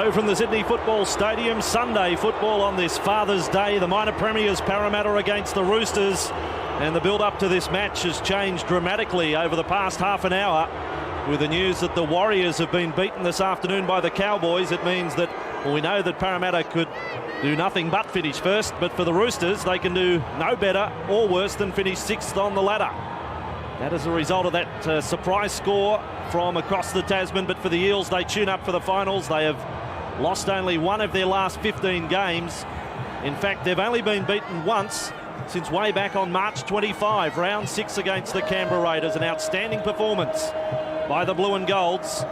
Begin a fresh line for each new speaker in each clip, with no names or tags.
Hello from the Sydney Football Stadium. Sunday football on this Father's Day. The minor premiers Parramatta against the Roosters. And the build-up to this match has changed dramatically over the past half an hour. With the news that the Warriors have been beaten this afternoon by the Cowboys, it means that, well, we know that Parramatta could do nothing but finish first. But for the Roosters, they can do no better or worse than finish sixth on the ladder. That is a result of that surprise score from across the Tasman. But for the Eels, they tune up for the finals. They have lost only one of their last 15 games. In fact, they've only been beaten once since way back on March 25, round 6 against the Canberra Raiders. An outstanding performance by the Blue and Golds.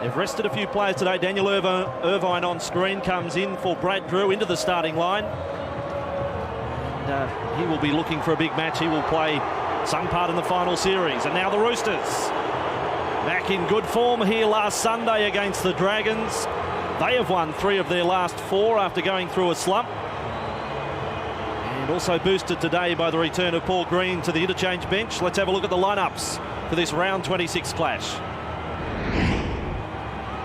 They've rested a few players today. Daniel Irvine on screen comes in for Brad Drew into the starting line. And, he will be looking for a big match. He will play some part in the final series. And now the Roosters back in good form here last Sunday against the Dragons. They have won 3 of their last 4 after going through a slump. And also boosted today by the return of Paul Green to the interchange bench. Let's have a look at the lineups for this round 26 clash.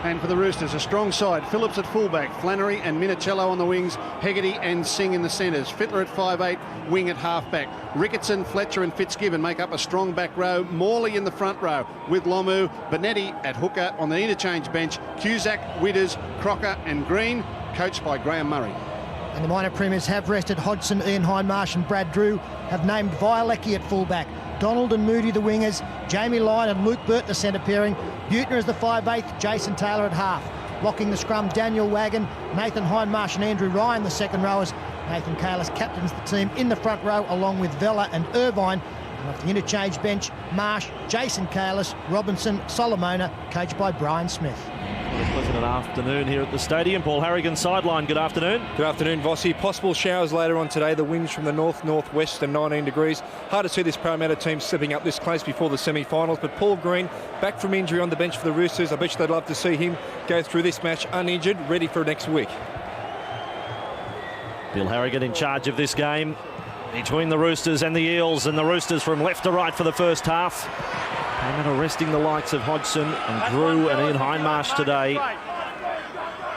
And for the Roosters, a strong side. Phillips at fullback, Flannery and Minicello on the wings, Hegarty and Singh in the centres. Fittler at 5'8", wing at halfback. Ricketson, Fletcher and Fitzgibbon make up a strong back row. Morley in the front row with Lomu. Benetti at hooker on the interchange bench. Cusack, Widders, Crocker and Green, coached by Graham Murray.
And the minor premiers have rested Hodgson, Ian Hindmarsh and Brad Drew, have named Violecki at fullback. Donald and Moody the wingers, Jamie Lyon and Luke Burt the centre pairing, Buettner as the 5'8", Jason Taylor at half. Locking the scrum, Daniel Wagon, Nathan Hindmarsh and Andrew Ryan the second rowers. Nathan Kalis captains the team in the front row along with Vella and Irvine. And off the interchange bench, Marsh, Jason Kalis, Robinson, Solomona, coached by Brian Smith.
What a pleasant afternoon here at the stadium. Paul Harrigan, sideline. Good afternoon.
Good afternoon, Vossi. Possible showers later on today. The winds from the north-northwest and 19 degrees. Hard to see this Parramatta team slipping up this close before the semi-finals. But Paul Green, back from injury on the bench for the Roosters. I bet you they'd love to see him go through this match uninjured, ready for next week.
Bill Harrigan in charge of this game between the Roosters and the Eels. And the Roosters from left to right for the first half. Parramatta resting the likes of Hodgson and Drew and Ian Hindmarsh today.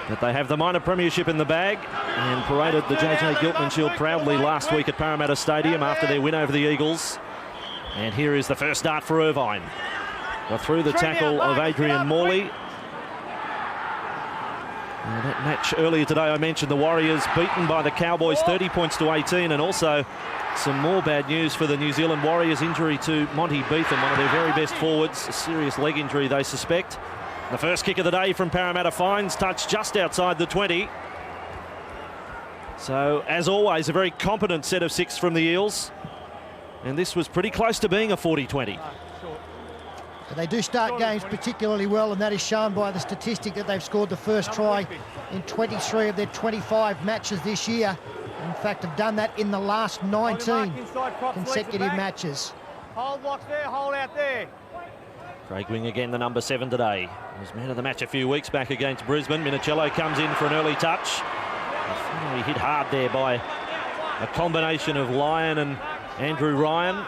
But they have the minor premiership in the bag and paraded the JJ Giltman Shield proudly last week at Parramatta Stadium after their win over the Eagles. And here is the first start for Irvine. Got through the tackle of Adrian Morley. Now that match earlier today, I mentioned the Warriors beaten by the Cowboys 30 points to 18, and also some more bad news for the New Zealand Warriors. Injury to Monty Beetham, one of their very best forwards, a serious leg injury they suspect. The first kick of the day from Parramatta finds touch just outside the 20. So, as always, a very competent set of 6 from the Eels. And this was pretty close to being a 40-20.
They do start games particularly well, and that is shown by the statistic that they've scored the first try in 23 of their 25 matches this year. In fact, have done that in the last 19 consecutive matches.
Hold blocks there, hold out there.
Craig Wing again, the number 7 today. He was man of the match a few weeks back against Brisbane. Minicello comes in for an early touch. He hit hard there by a combination of Lyon and Andrew Ryan.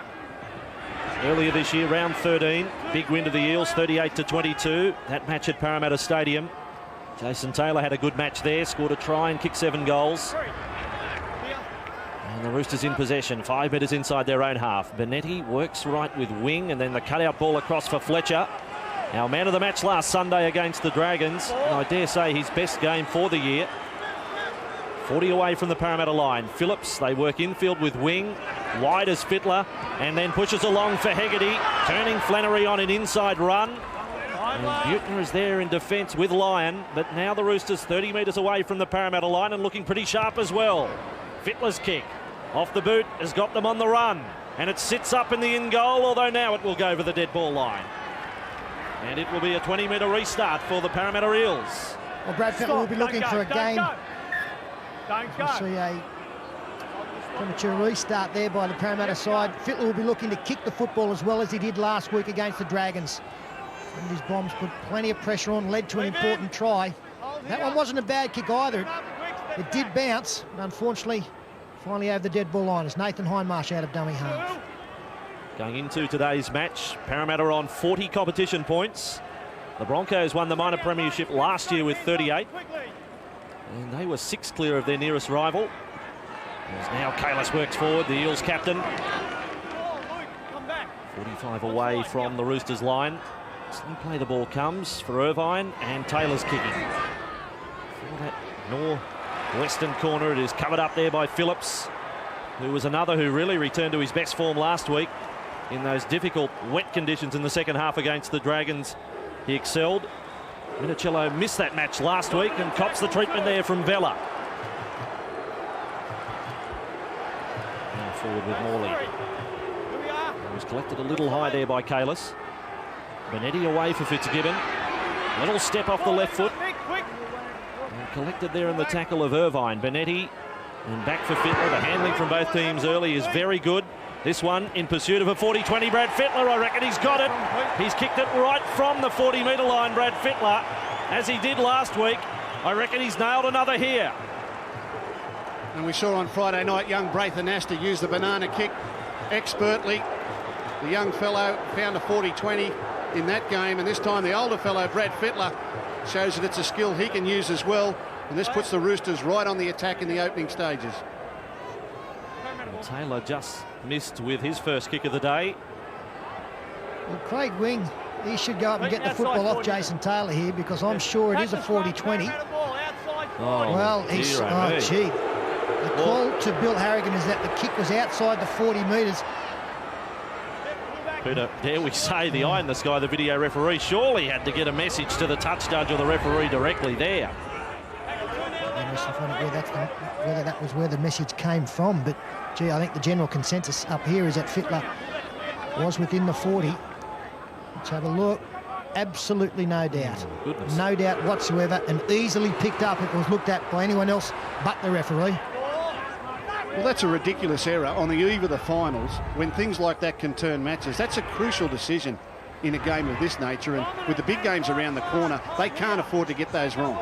Earlier this year, round 13, big win to the Eels, 38-22. That match at Parramatta Stadium. Jason Taylor had a good match there, scored a try and kicked 7 goals. And the Roosters in possession, 5 metres inside their own half. Benetti works right with Wing, and then the cutout ball across for Fletcher. Our man of the match last Sunday against the Dragons, and I dare say his best game for the year. 40 away from the Parramatta line. Phillips, they work infield with Wing. Wide as Fittler, and then pushes along for Hegarty, turning Flannery on an inside run. And Buettner is there in defence with Lyon, but now the Roosters 30 metres away from the Parramatta line and looking pretty sharp as well. Fittler's kick off the boot has got them on the run, and it sits up in the in goal, although now it will go over the dead ball line. And it will be a 20-metre restart for the Parramatta Eels.
Well, Brad Fittler will be looking for a game. We'll see a premature restart there by the Parramatta side. Fittler will be looking to kick the football as well as he did last week against the Dragons. And his bombs put plenty of pressure on, led to an important try. That one wasn't a bad kick either. It did bounce, but unfortunately, finally over the dead ball line as Nathan Hindmarsh out of dummy half.
Going into today's match, Parramatta on 40 competition points. The Broncos won the minor premiership last year with 38. And they were 6 clear of their nearest rival. As now Kalis works forward, the Eels captain. 45 away from the Roosters line. Slow play the ball comes for Irvine, and Taylor's kicking. For that north-western corner, it is covered up there by Phillips, who was another who really returned to his best form last week in those difficult wet conditions in the second half against the Dragons. He excelled. Minicello missed that match last week and cops the treatment there from Vella. Now forward with Morley. He was collected a little high there by Kalis. Benetti away for Fitzgibbon. Little step off the left foot. And collected there in the tackle of Irvine. Benetti and back for Fittler. The handling from both teams early is very good. This one in pursuit of a 40-20. Brad Fittler, I reckon he's got it. He's kicked it right from the 40-metre line, Brad Fittler, as he did last week. I reckon he's nailed another here.
And we saw on Friday night young Braithen Astor use the banana kick expertly. The young fellow found a 40-20 in that game, and this time the older fellow, Brad Fittler, shows that it's a skill he can use as well, and this puts the Roosters right on the attack in the opening stages.
Well, Taylor just missed with his first kick of the day.
Well, Craig Wing, he should go up and get the football off Jason Taylor here, because I'm sure it is a 40-20.
Oh,
well, he's... Oh, gee. The call to Bill Harrigan is that the kick was outside the 40 metres.
Peter, dare we say, the eye in the sky, the video referee surely had to get a message to the touch judge or the referee directly there.
Whether that was where the message came from, but gee, I think the general consensus up here is that Fittler was within the 40. Let's have a look. Absolutely no doubt.
Goodness.
No doubt whatsoever, and easily picked up if it was looked at by anyone else but the referee.
Well, that's a ridiculous error on the eve of the finals when things like that can turn matches. That's a crucial decision in a game of this nature, and with the big games around the corner, they can't afford to get those wrong.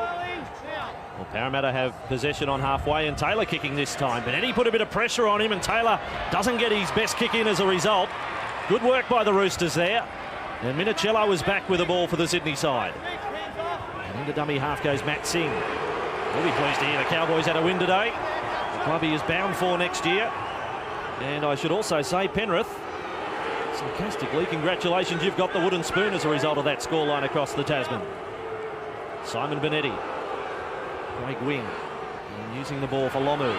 Well, Parramatta have possession on halfway, and Taylor kicking this time. But Eddie put a bit of pressure on him, and Taylor doesn't get his best kick in as a result. Good work by the Roosters there. And Minicello was back with the ball for the Sydney side. And into dummy half goes Matt Singh. We'll be pleased to hear the Cowboys had a win today. The club he is bound for next year. And I should also say, Penrith, sarcastically, congratulations, you've got the wooden spoon as a result of that scoreline across the Tasman. Simon Benetti. Craig Wing. And using the ball for Lomu.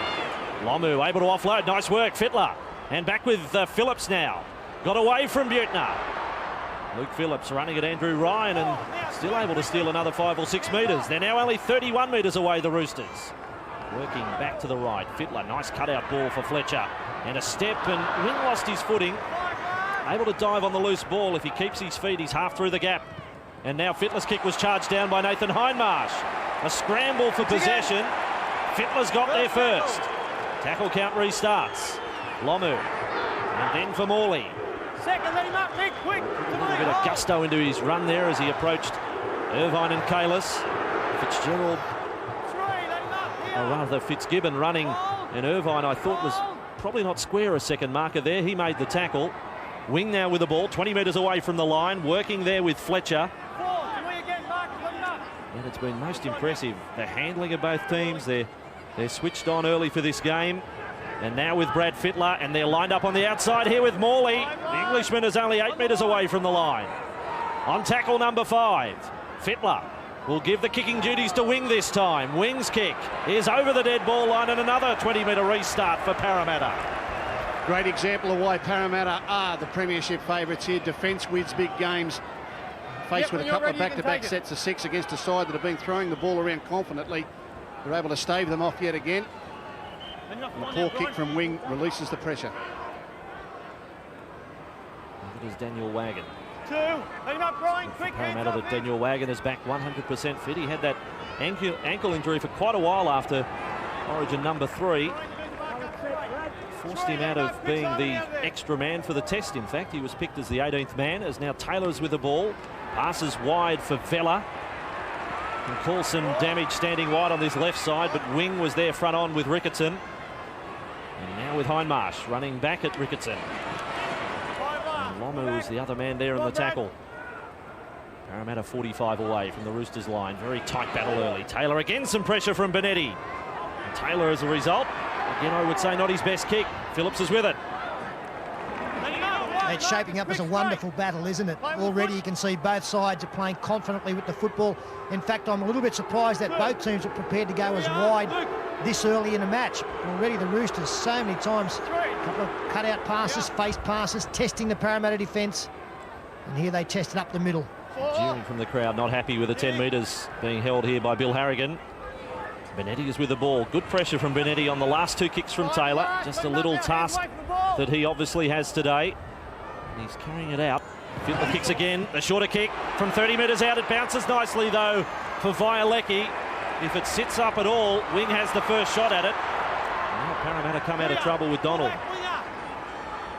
Lomu able to offload. Nice work, Fittler. And back with Phillips now. Got away from Buettner. Luke Phillips running at Andrew Ryan and still able to steal another 5 or 6 metres. They're now only 31 metres away, the Roosters. Working back to the right. Fittler, nice cutout ball for Fletcher. And a step, and Wing lost his footing. Able to dive on the loose ball. If he keeps his feet, he's half through the gap. And now Fittler's kick was charged down by Nathan Hindmarsh. A scramble for possession. Fittler's got there first. Tackle count restarts. Lomu. And then for Morley.
Second, let him up, Nick, quick.
A little bit of gusto into his run there as he approached Irvine and Kalis. Fitzgerald, or rather Fitzgibbon running, and Irvine I thought was probably not square a second marker there. He made the tackle. Wing now with the ball, 20 metres away from the line, working there with Fletcher. And it's been most impressive, the handling of both teams. They're switched on early for this game. And now with Brad Fittler, and they're lined up on the outside here with Morley. The Englishman is only 8 metres away from the line. On tackle number 5, Fittler will give the kicking duties to Wing this time. Wing's kick is over the dead ball line, and another 20-metre restart for Parramatta.
Great example of why Parramatta are the premiership favourites here. Defence wins big games. Faced with a couple of back-to-back sets of 6 against a side that have been throwing the ball around confidently. They're able to stave them off yet again. And the poor kick from Wing releases the pressure.
That is Daniel Wagon.
Parramatta,
that Daniel Wagon is back 100% fit. He had that ankle injury for quite a while after Origin number 3. Forced him out of being the extra man for the test, in fact. He was picked as the 18th man, as now Taylor's with the ball. Passes wide for Vella. And cause some damage standing wide on this left side, but Wing was there front on with Ricketson. And now with Hindmarsh running back at Ricketson. And Lomu is the other man there in the tackle. Parramatta 45 away from the Roosters line. Very tight battle early. Taylor again, some pressure from Benetti. And Taylor as a result. Again, I would say not his best kick. Phillips is with it.
It's shaping up as a wonderful battle, isn't it? Already you can see both sides are playing confidently with the football. In fact, I'm a little bit surprised that both teams are prepared to go as wide this early in a match. Already the Roosters so many times, a couple of cut-out passes, face passes, testing the Parramatta defence. And here they tested up the middle.
Jeering from the crowd, not happy with the 10 metres being held here by Bill Harrigan. Benetti is with the ball. Good pressure from Benetti on the last two kicks from Taylor. Just a little task that he obviously has today. And he's carrying it out. Fittler kicks again. The shorter kick from 30 metres out. It bounces nicely, though, for Vialecki. If it sits up at all, Wing has the first shot at it. Now Parramatta come out of trouble with Donald.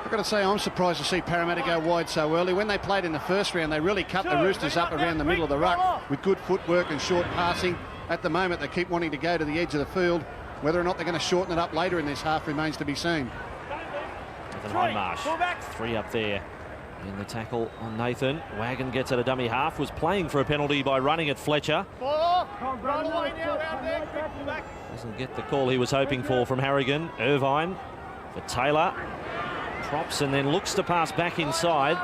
I've got to say, I'm surprised to see Parramatta go wide so early. When they played in the first round, they really cut the Roosters up around the middle of the ruck with good footwork and short passing. At the moment, they keep wanting to go to the edge of the field. Whether or not they're going to shorten it up later in this half remains to be seen.
Nathan Hindmarsh, 3 up there in the tackle on Nathan. Wagon gets at a dummy half, was playing for a penalty by running at Fletcher. Doesn't get the call he was hoping for from Harrigan. Irvine for Taylor. Props and then looks to pass back inside.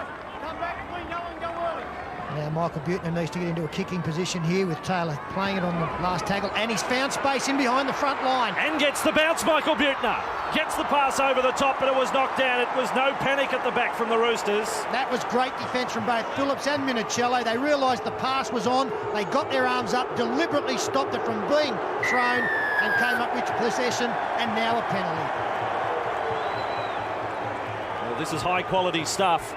Now Michael Buettner needs to get into a kicking position here with Taylor playing it on the last tackle, and he's found space in behind the front line.
And gets the bounce, Michael Buettner. Gets the pass over the top, but it was knocked down. It was no panic at the back from the Roosters.
That was great defence from both Phillips and Minicello. They realised the pass was on. They got their arms up, deliberately stopped it from being thrown, and came up with possession, and now a penalty.
Well, this is high-quality stuff.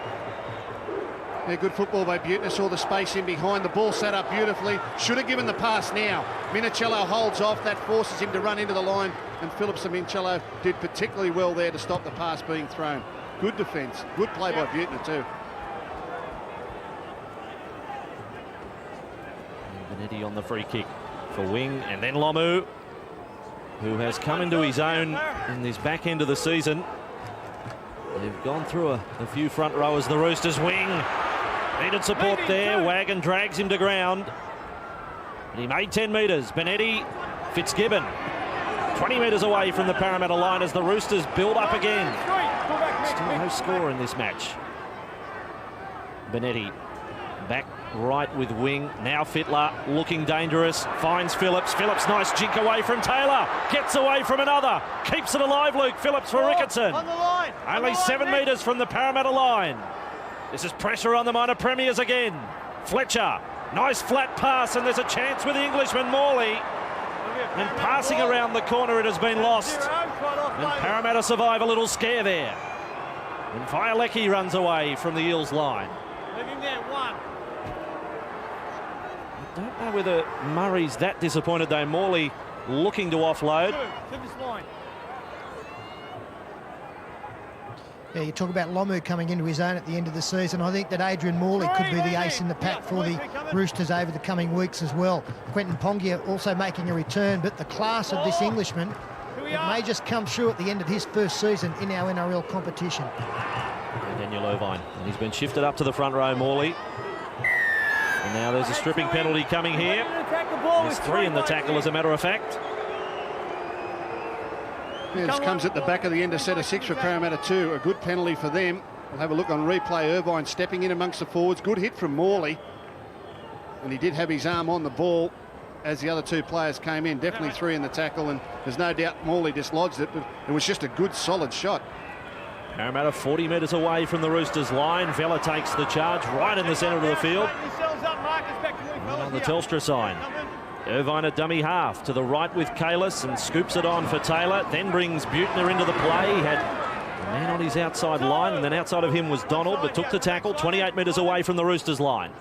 Yeah, good football by Buettner. Saw the space in behind. The ball sat up beautifully. Should have given the pass now. Minicello holds off. That forces him to run into the line. And Phillips and Minicello did particularly well there to stop the pass being thrown. Good defence. Good play by Buettner too.
And Benetti on the free kick for Wing. And then Lomu, who has come into his own in this back end of the season. They've gone through a few front rowers. The Roosters. Wing needed support there. Wagon drags him to ground. And he made 10 metres. Benetti, Fitzgibbon, 20 metres away from the Parramatta line as the Roosters build up again. Still no score in this match. Benetti back right with Wing. Now Fittler looking dangerous. Finds Phillips. Phillips, nice jink away from Taylor. Gets away from another. Keeps it alive, Luke. Phillips for Ricketson.
On the line.
Only 7 metres from the Parramatta line. This is pressure on the minor premiers again. Fletcher, nice flat pass, and there's a chance with the Englishman Morley. And passing around the corner, it has been lost. And Parramatta survive a little scare there. And Vialecki runs away from the Eels line.
Leave him there, 1.
I don't know whether Murray's that disappointed though. Morley looking to offload.
2 to this line.
Yeah, you talk about Lomu coming into his own at the end of the season. I think that Adrian Morley could be the ace in the pack for the Roosters over the coming weeks as well. Quentin Pongia also making a return, but the class of this Englishman, it may just come through at the end of his first season in our NRL competition.
And Daniel Irvine, and he's been shifted up to the front row, Morley. And now there's a stripping penalty coming here. There's 3 in the tackle, as a matter of fact.
Yeah, this comes at the back of the end of set of 6 for Parramatta 2. A good penalty for them. We'll have a look on replay. Irvine stepping in amongst the forwards. Good hit from Morley. And he did have his arm on the ball as the other 2 players came in. Definitely 3 in the tackle, and there's no doubt Morley dislodged it, but it was just a good, solid shot.
Parramatta 40 metres away from the Roosters line. Vella takes the charge right in the centre of the field. Right on the Telstra sign. Irvine at dummy half to the right with Kalis and scoops it on for Taylor. Then brings Buettner into the play. He had a man on his outside line, and then outside of him was Donald, but took the tackle 28 metres away from the Roosters line.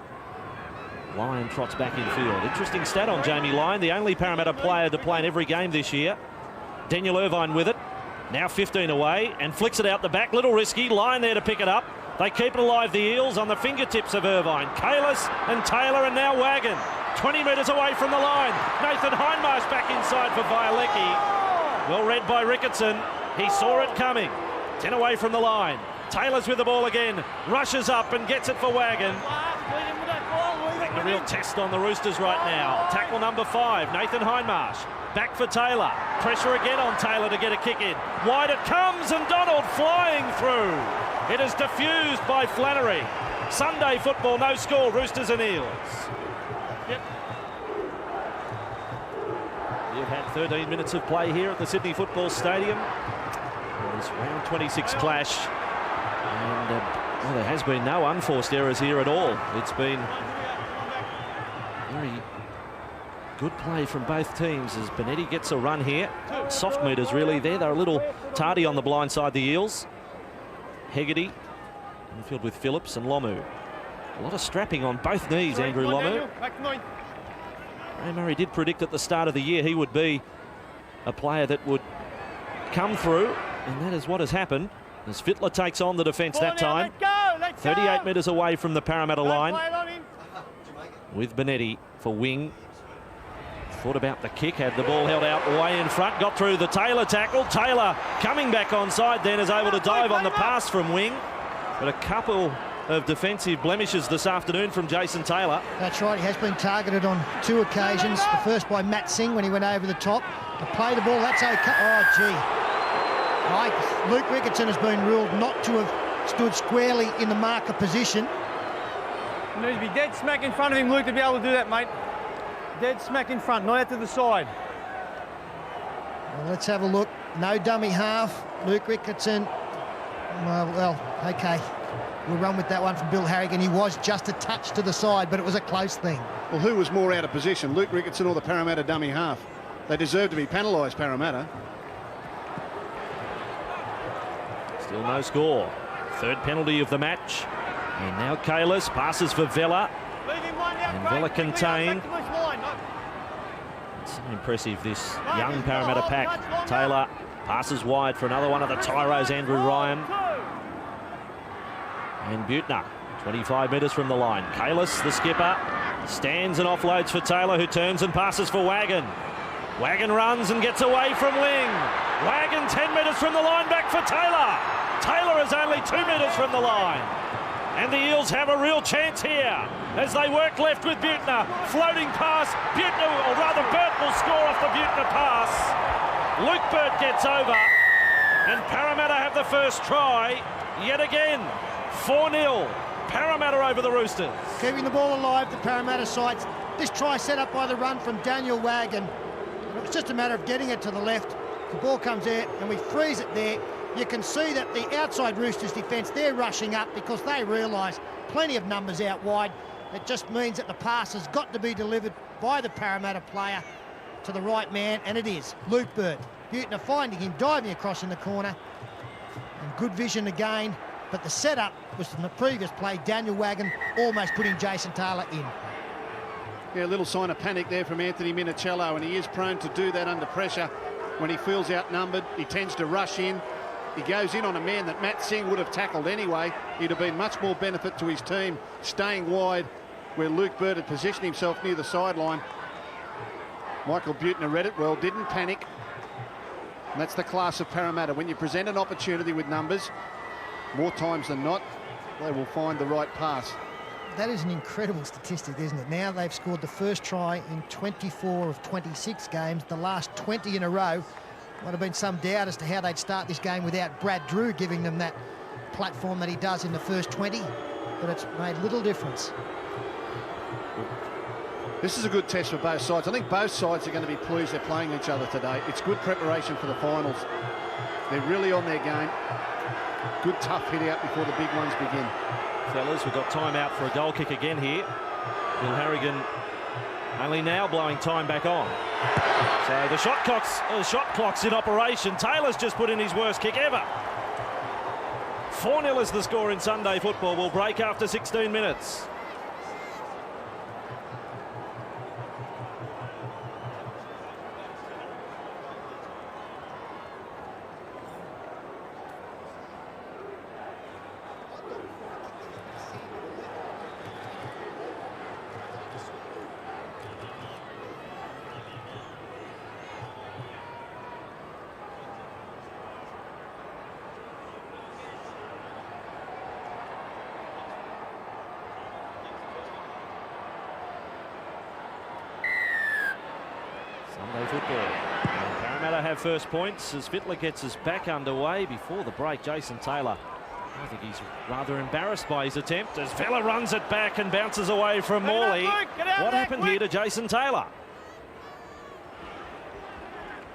Lyon trots back in field. Interesting stat on Jamie Lyon, the only Parramatta player to play in every game this year. Daniel Irvine with it. Now 15 away and flicks it out the back. Little risky. Lyon there to pick it up. They keep it alive, the Eels, on the fingertips of Irvine. Kalis and Taylor, and now Wagon. 20 metres away from the line. Nathan Hindmarsh back inside for Vialecki. Well read by Ricketson. He saw it coming. 10 away from the line. Taylor's with the ball again. Rushes up and gets it for Wagon. They putting a real test on the Roosters right now. Tackle number 5, Nathan Hindmarsh. Back for Taylor. Pressure again on Taylor to get a kick in. Wide it comes, and Donald flying through. It is diffused by Flannery. Sunday football, no score, Roosters and Eels.
Yep.
You've had 13 minutes of play here at the Sydney Football Stadium. It's round 26 clash. And well, there has been no unforced errors here at all. It's been very good play from both teams as Benetti gets a run here. Soft meters really there. They're a little tardy on the blind side, the Eels. Hegarty, infield with Phillips and Lomu. A lot of strapping on both knees, Andrew Lomu. Ray Murray did predict at the start of the year he would be a player that would come through, and that is what has happened as Fittler takes on the defence that time. 38 metres away from the Parramatta line with Benetti for wing. Thought about the kick, had the ball held out way in front, got through the Taylor tackle. Taylor coming back onside then is able to dive on the pass from wing. But a couple of defensive blemishes this afternoon from Jason Taylor.
That's right, he has been targeted on 2 occasions. The first by Matt Singh when he went over the top. To play the ball, that's okay. Oh, gee. Right. Luke Ricketson has been ruled not to have stood squarely in the marker position.
You need to be dead smack in front of him, Luke, to be able to do that, mate. Dead smack in front, not out to the side.
Well, let's have a look. No dummy half. Luke Ricketson. Well, okay. We'll run with that one from Bill Harrigan. He was just a touch to the side, but it was a close thing.
Well, who was more out of position, Luke Ricketson or the Parramatta dummy half? They deserve to be penalised, Parramatta.
Still no score. Third penalty of the match. And now Kalis passes for Vella. And Vella contained. It's so impressive, this young Parramatta pack. Taylor passes wide for another one of the Tyros, Andrew Ryan. And Butner, 25 metres from the line. Kalis, the skipper, stands and offloads for Taylor, who turns and passes for Wagon. Wagon runs and gets away from wing. Wagon 10 metres from the line, back for Taylor. Taylor is only 2 metres from the line. And the Eels have a real chance here as they work left with Butner. Floating pass. Butner, or rather Burt will score off the Butner pass. Luke Burt gets over. And Parramatta have the first try yet again. 4-0. Parramatta over the Roosters.
Keeping the ball alive, the Parramatta sides. This try set up by the run from Daniel Wagon. It was just a matter of getting it to the left. The ball comes out and we freeze it there. You can see that the outside Roosters defence, they're rushing up because they realise plenty of numbers out wide. It just means that the pass has got to be delivered by the Parramatta player to the right man, and it is. Luke Burt. Butner finding him, diving across in the corner. And good vision again, but the setup was from the previous play. Daniel Wagon almost putting Jason Taylor in.
Yeah, a little sign of panic there from Anthony Minicello, and he is prone to do that under pressure. When he feels outnumbered, he tends to rush in. He goes in on a man that Matt Singh would have tackled anyway. He'd have been much more benefit to his team staying wide where Luke Burt had positioned himself near the sideline. Michael Butner read it well, didn't panic. And that's the class of Parramatta. When you present an opportunity with numbers, more times than not, they will find the right pass.
That is an incredible statistic, isn't it? Now they've scored the first try in 24 of 26 games, the last 20 in a row. Might have been some doubt as to how they'd start this game without Brad Drew giving them that platform that he does in the first 20, but it's made little difference.
This is a good test for both sides. I think both sides are going to be pleased they're playing each other today. It's good preparation for the finals. They're really on their game. Good tough hit out before the big ones begin.
Fellas, we've got time out for a goal kick again here. Bill Harrigan only now blowing time back on. So the shot clock's in operation. Taylor's just put in his worst kick ever. 4-0 is the score in Sunday football. We'll break after 16 minutes. Sunday football. And Parramatta have first points as Fittler gets us back underway. Before the break, Jason Taylor, I think he's rather embarrassed by his attempt as Vella runs it back and bounces away from Morley. What happened here to Jason Taylor?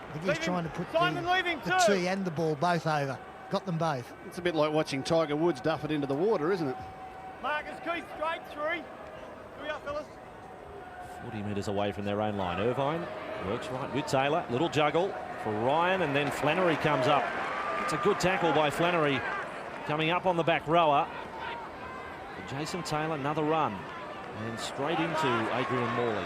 I think he's trying to put the tee and the ball both over. Got them both.
It's a bit like watching Tiger Woods duff it into the water, isn't it?
Marcus Keith straight through. Three up, fellas.
40 metres away from their own line. Irvine works right with Taylor. Little juggle for Ryan, and then Flannery comes up. It's a good tackle by Flannery coming up on the back rower. And Jason Taylor, another run. And straight into Adrian Morley.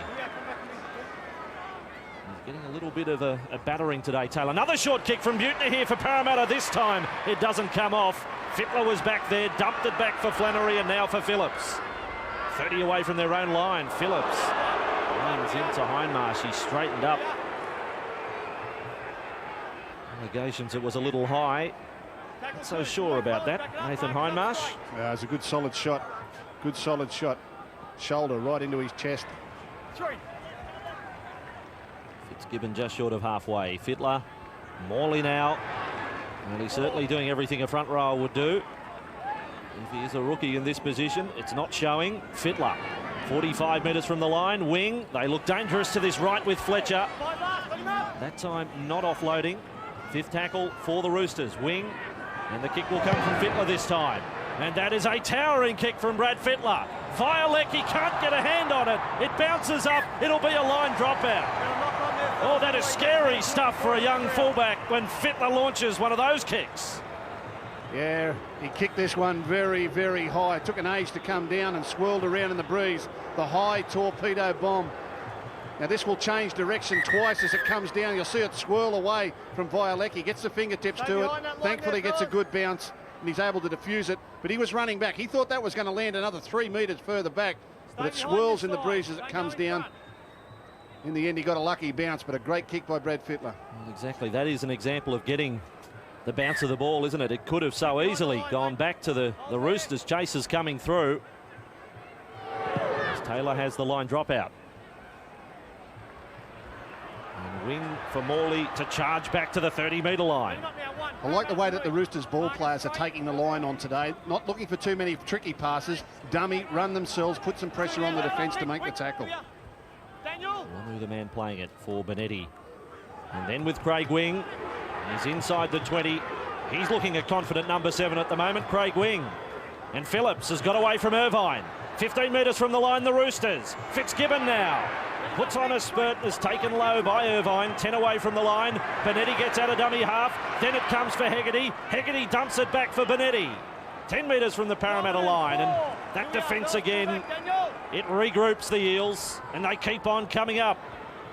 He's getting a little bit of a battering today, Taylor. Another short kick from Buettner here for Parramatta. This time it doesn't come off. Fittler was back there, dumped it back for Flannery, and now for Phillips. 30 away from their own line. Phillips leans into Hindmarsh. He's straightened up. Allegations it was a little high. Not so sure about that. Nathan Hindmarsh.
It was a good solid shot. Good solid shot. Shoulder right into his chest.
Fitzgibbon just short of halfway. Fittler, Morley now. Well, he's certainly doing everything a front rower would do. If he is a rookie in this position, it's not showing. Fittler, 45 metres from the line. Wing, they look dangerous to this right with Fletcher. That time not offloading. Fifth tackle for the Roosters. Wing, and the kick will come from Fittler this time. And that is a towering kick from Brad Fittler. Vialecki can't get a hand on it. It bounces up. It'll be a line dropout. Oh, that is scary stuff for a young fullback when Fittler launches one of those kicks.
Yeah, he kicked this one very, very high. It took an age to come down and swirled around in the breeze. The high torpedo bomb. Now this will change direction twice as it comes down. You'll see it swirl away from Vialecki. Gets the fingertips to it. Thankfully gets a good bounce and he's able to defuse it. But he was running back. He thought that was going to land another 3 metres further back. But it swirls in the breeze as it comes down. In the end, he got a lucky bounce, but a great kick by Brad Fittler.
Well, exactly. That is an example of getting the bounce of the ball, isn't it? It could have so easily gone back to the Roosters. Chasers coming through. As Taylor has the line dropout. And wing for Morley to charge back to the 30-metre line.
I like the way that the Roosters ball players are taking the line on today. Not looking for too many tricky passes. Dummy, run themselves, put some pressure on the defence to make the tackle.
Lamu, the man playing it for Benetti. And then with Craig Wing, he's inside the 20. He's looking a confident number 7 at the moment, Craig Wing. And Phillips has got away from Irvine. 15 metres from the line, the Roosters. Fitzgibbon now. Puts on a spurt, is taken low by Irvine. 10 away from the line. Benetti gets out a dummy half. Then it comes for Hegarty. Hegarty dumps it back for Benetti. 10 metres from the Parramatta line, and that defence again, it regroups the Eels, and they keep on coming up.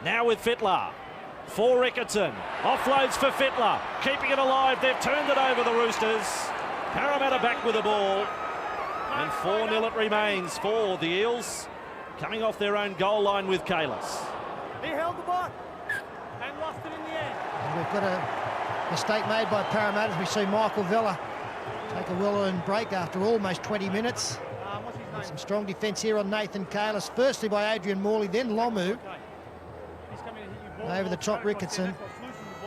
Now with Fittler, for Ricketson, offloads for Fittler, keeping it alive. They've turned it over, the Roosters. Parramatta back with the ball, and 4-0 it remains for the Eels, coming off their own goal line with Kalis.
He held the ball and lost it in the end.
And we've got a mistake made by Parramatta as we see Michael Vella take a well-earned break after almost 20 minutes. Some strong defence here on Nathan Kalis. Firstly by Adrian Morley, then Lomu. Over the top, Ricketson.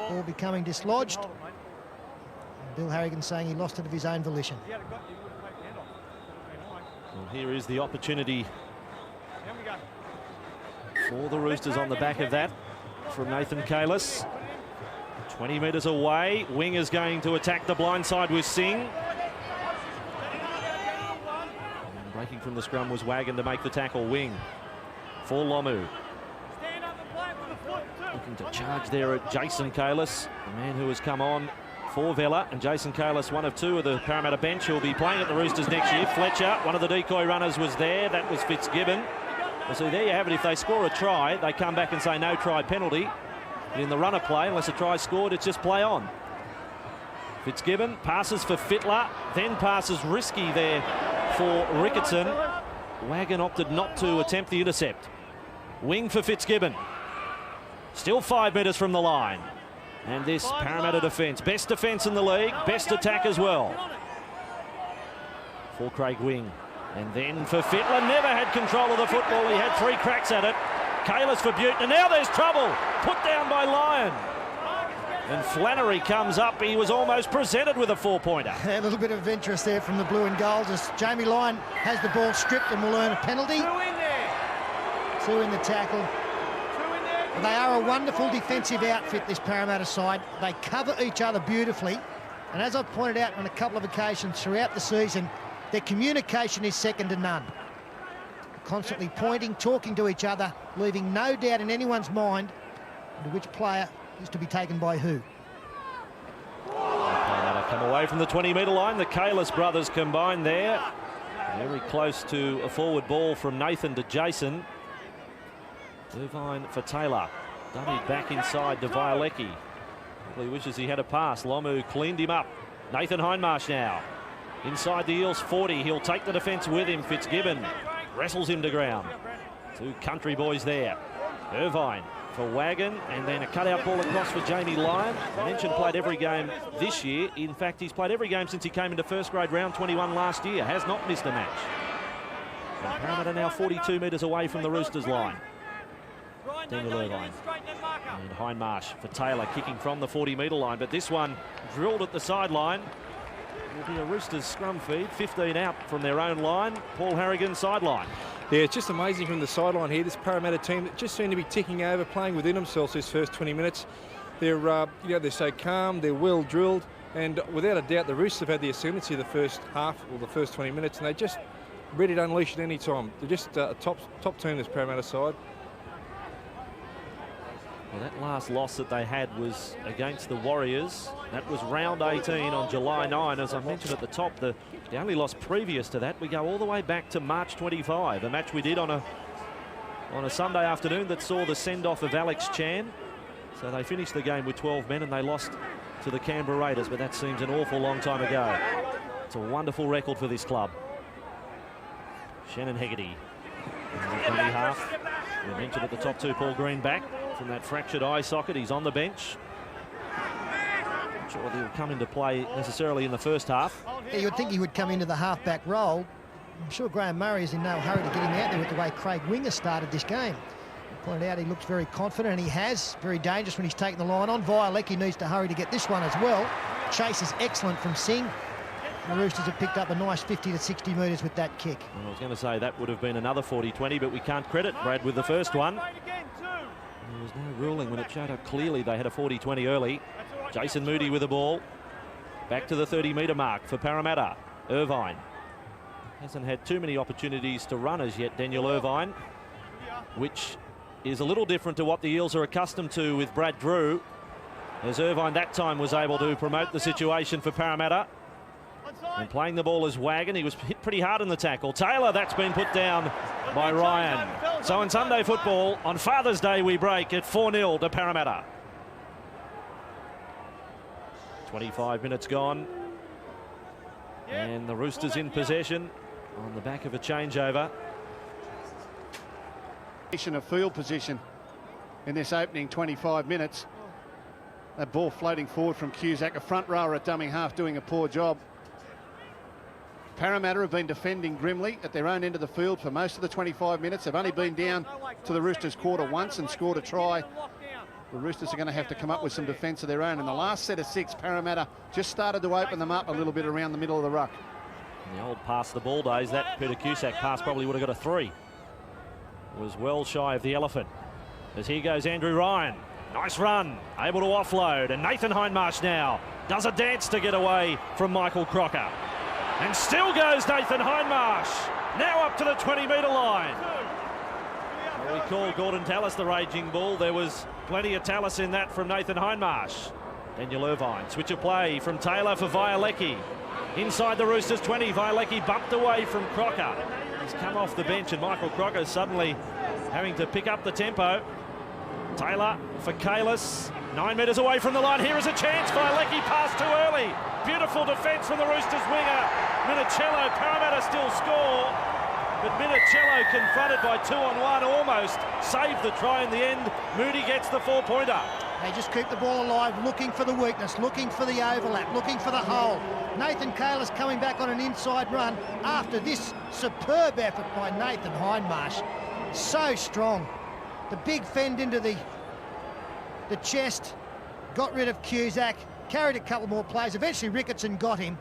Ball becoming dislodged. And Bill Harrigan saying he lost it of his own volition.
Well, here is the opportunity for the Roosters on the back of that from Nathan Kalis. 20 metres away. Wing is going to attack the blind side with Singh. And breaking from the scrum was Wagon to make the tackle. Wing for Lomu. Looking to charge there at Jason Kalis, the man who has come on for Vella. And Jason Kalis, one of 2 of the Parramatta bench who will be playing at the Roosters next year. Fletcher, one of the decoy runners, was there. That was Fitzgibbon. So there you have it. If they score a try, they come back and say no try penalty. In the runner play, unless a try scored, it's just play on. Fitzgibbon passes for Fittler, then passes risky there for Ricketson. Wagon opted not to attempt the intercept. Wing for Fitzgibbon. Still 5 metres from the line. And this Parramatta defence, best defence in the league, best attack as well. For Craig Wing. And then for Fittler, never had control of the football. He had 3 cracks at it. Kalis for Buettner. Now there's trouble. Put down by Lyon. And Flannery comes up. He was almost presented with a 4-pointer.
A little bit of interest there from the blue and gold as Jamie Lyon has the ball stripped and will earn a penalty.
2 in there.
2 in the tackle.
2 in there.
They are a wonderful defensive outfit, this Parramatta side. They cover each other beautifully. And as I've pointed out on a couple of occasions throughout the season, their communication is second to none. Constantly pointing, talking to each other, leaving no doubt in anyone's mind into which player is to be taken by who.
Parramatta come away from the 20-metre line. The Kalis brothers combined there. Very close to a forward ball from Nathan to Jason. Irvine for Taylor. Dummied back inside to Violecki. Probably wishes he had a pass. Lomu cleaned him up. Nathan Hindmarsh now. Inside the Eels 40. He'll take the defence with him. Fitzgibbon wrestles him to ground. 2 country boys there. Irvine for Wagon, and then a cutout ball across for Jamie Lyon. I mentioned played every game this year. In fact, he's played every game since he came into first grade round 21 last year. Has not missed a match. And Parramatta now 42 metres away from the Roosters line. Daniel Irvine and Hindmarsh for Taylor, kicking from the 40-metre line, but this one drilled at the sideline. Will be a Roosters scrum feed, 15 out from their own line. Paul Harrigan sideline.
Yeah, it's just amazing from the sideline here. This Parramatta team that just seem to be ticking over, playing within themselves this first 20 minutes. They're, they're so calm, they're well drilled, and without a doubt, the Roosters have had the ascendancy the first half or the first 20 minutes, and they just ready to unleash at any time. They're just a top team, this Parramatta side.
Well, that last loss that they had was against the Warriors. That was round 18 on July 9. As I mentioned at the top, the only loss previous to that, we go all the way back to March 25, a match we did on a Sunday afternoon that saw the send-off of Alex Chan. So they finished the game with 12 men and they lost to the Canberra Raiders, but that seems an awful long time ago. It's a wonderful record for this club. Shannon Hegarty in the dummy half. We mentioned at the top 2, Paul Green back from that fractured eye socket. He's on the bench. Not sure whether he'll come into play necessarily in the first half.
Yeah, you would think he would come into the half-back role. I'm sure Graham Murray is in no hurry to get him out there with the way Craig Winger started this game. He pointed out he looks very confident, and he has. Very dangerous when he's taking the line on. Violecki needs to hurry to get this one as well. Chase is excellent from Singh. The Roosters have picked up a nice 50 to 60 metres with that kick.
Well, I was going to say that would have been another 40-20, but we can't credit Brad with the first one. There was no ruling when it showed up clearly they had a 40-20 early. Jason Moody with the ball. Back to the 30-metre mark for Parramatta. Irvine hasn't had too many opportunities to run as yet, Daniel Irvine, which is a little different to what the Eels are accustomed to with Brad Drew, as Irvine that time was able to promote the situation for Parramatta. And playing the ball as Wagon, he was hit pretty hard in the tackle. Taylor, that's been put down by Ryan. So in Sunday football, on Father's Day, we break at 4-0 to Parramatta. 25 minutes gone. And the Roosters in possession on the back of a changeover.
Of field position in this opening 25 minutes. That ball floating forward from Cusack, a front rower at dummy half doing a poor job. Parramatta have been defending grimly at their own end of the field for most of the 25 minutes. They've only been down to the Roosters quarter once and scored a try. The Roosters are going to have to come up with some defence of their own. In the last set of 6, Parramatta just started to open them up a little bit around the middle of the ruck.
In the old pass the ball days, that Peter Cusack pass probably would have got a 3. It was well shy of the elephant. As here goes Andrew Ryan. Nice run, able to offload, and Nathan Hindmarsh now does a dance to get away from Michael Crocker. And still goes Nathan Hindmarsh, now up to the 20-metre line. Well, we call Gordon Tallis the raging bull. There was plenty of Tallis in that from Nathan Hindmarsh. Daniel Irvine, switch of play from Taylor for Violecki. Inside the Roosters 20, Violecki bumped away from Crocker. He's come off the bench and Michael Crocker suddenly having to pick up the tempo. Taylor for Kalis, 9 metres away from the line. Here is a chance. Violecki passed too early. Beautiful defence from the Roosters winger. Minicello, Parramatta still score. But Minicello, confronted by 2-on-1, almost saved the try in the end. Moody gets the 4-pointer.
They just keep the ball alive, looking for the weakness, looking for the overlap, looking for the hole. Nathan Kalis coming back on an inside run after this superb effort by Nathan Hindmarsh. So strong. The big fend into the chest, got rid of Cusack, carried a couple more plays. Eventually Ricketson got him.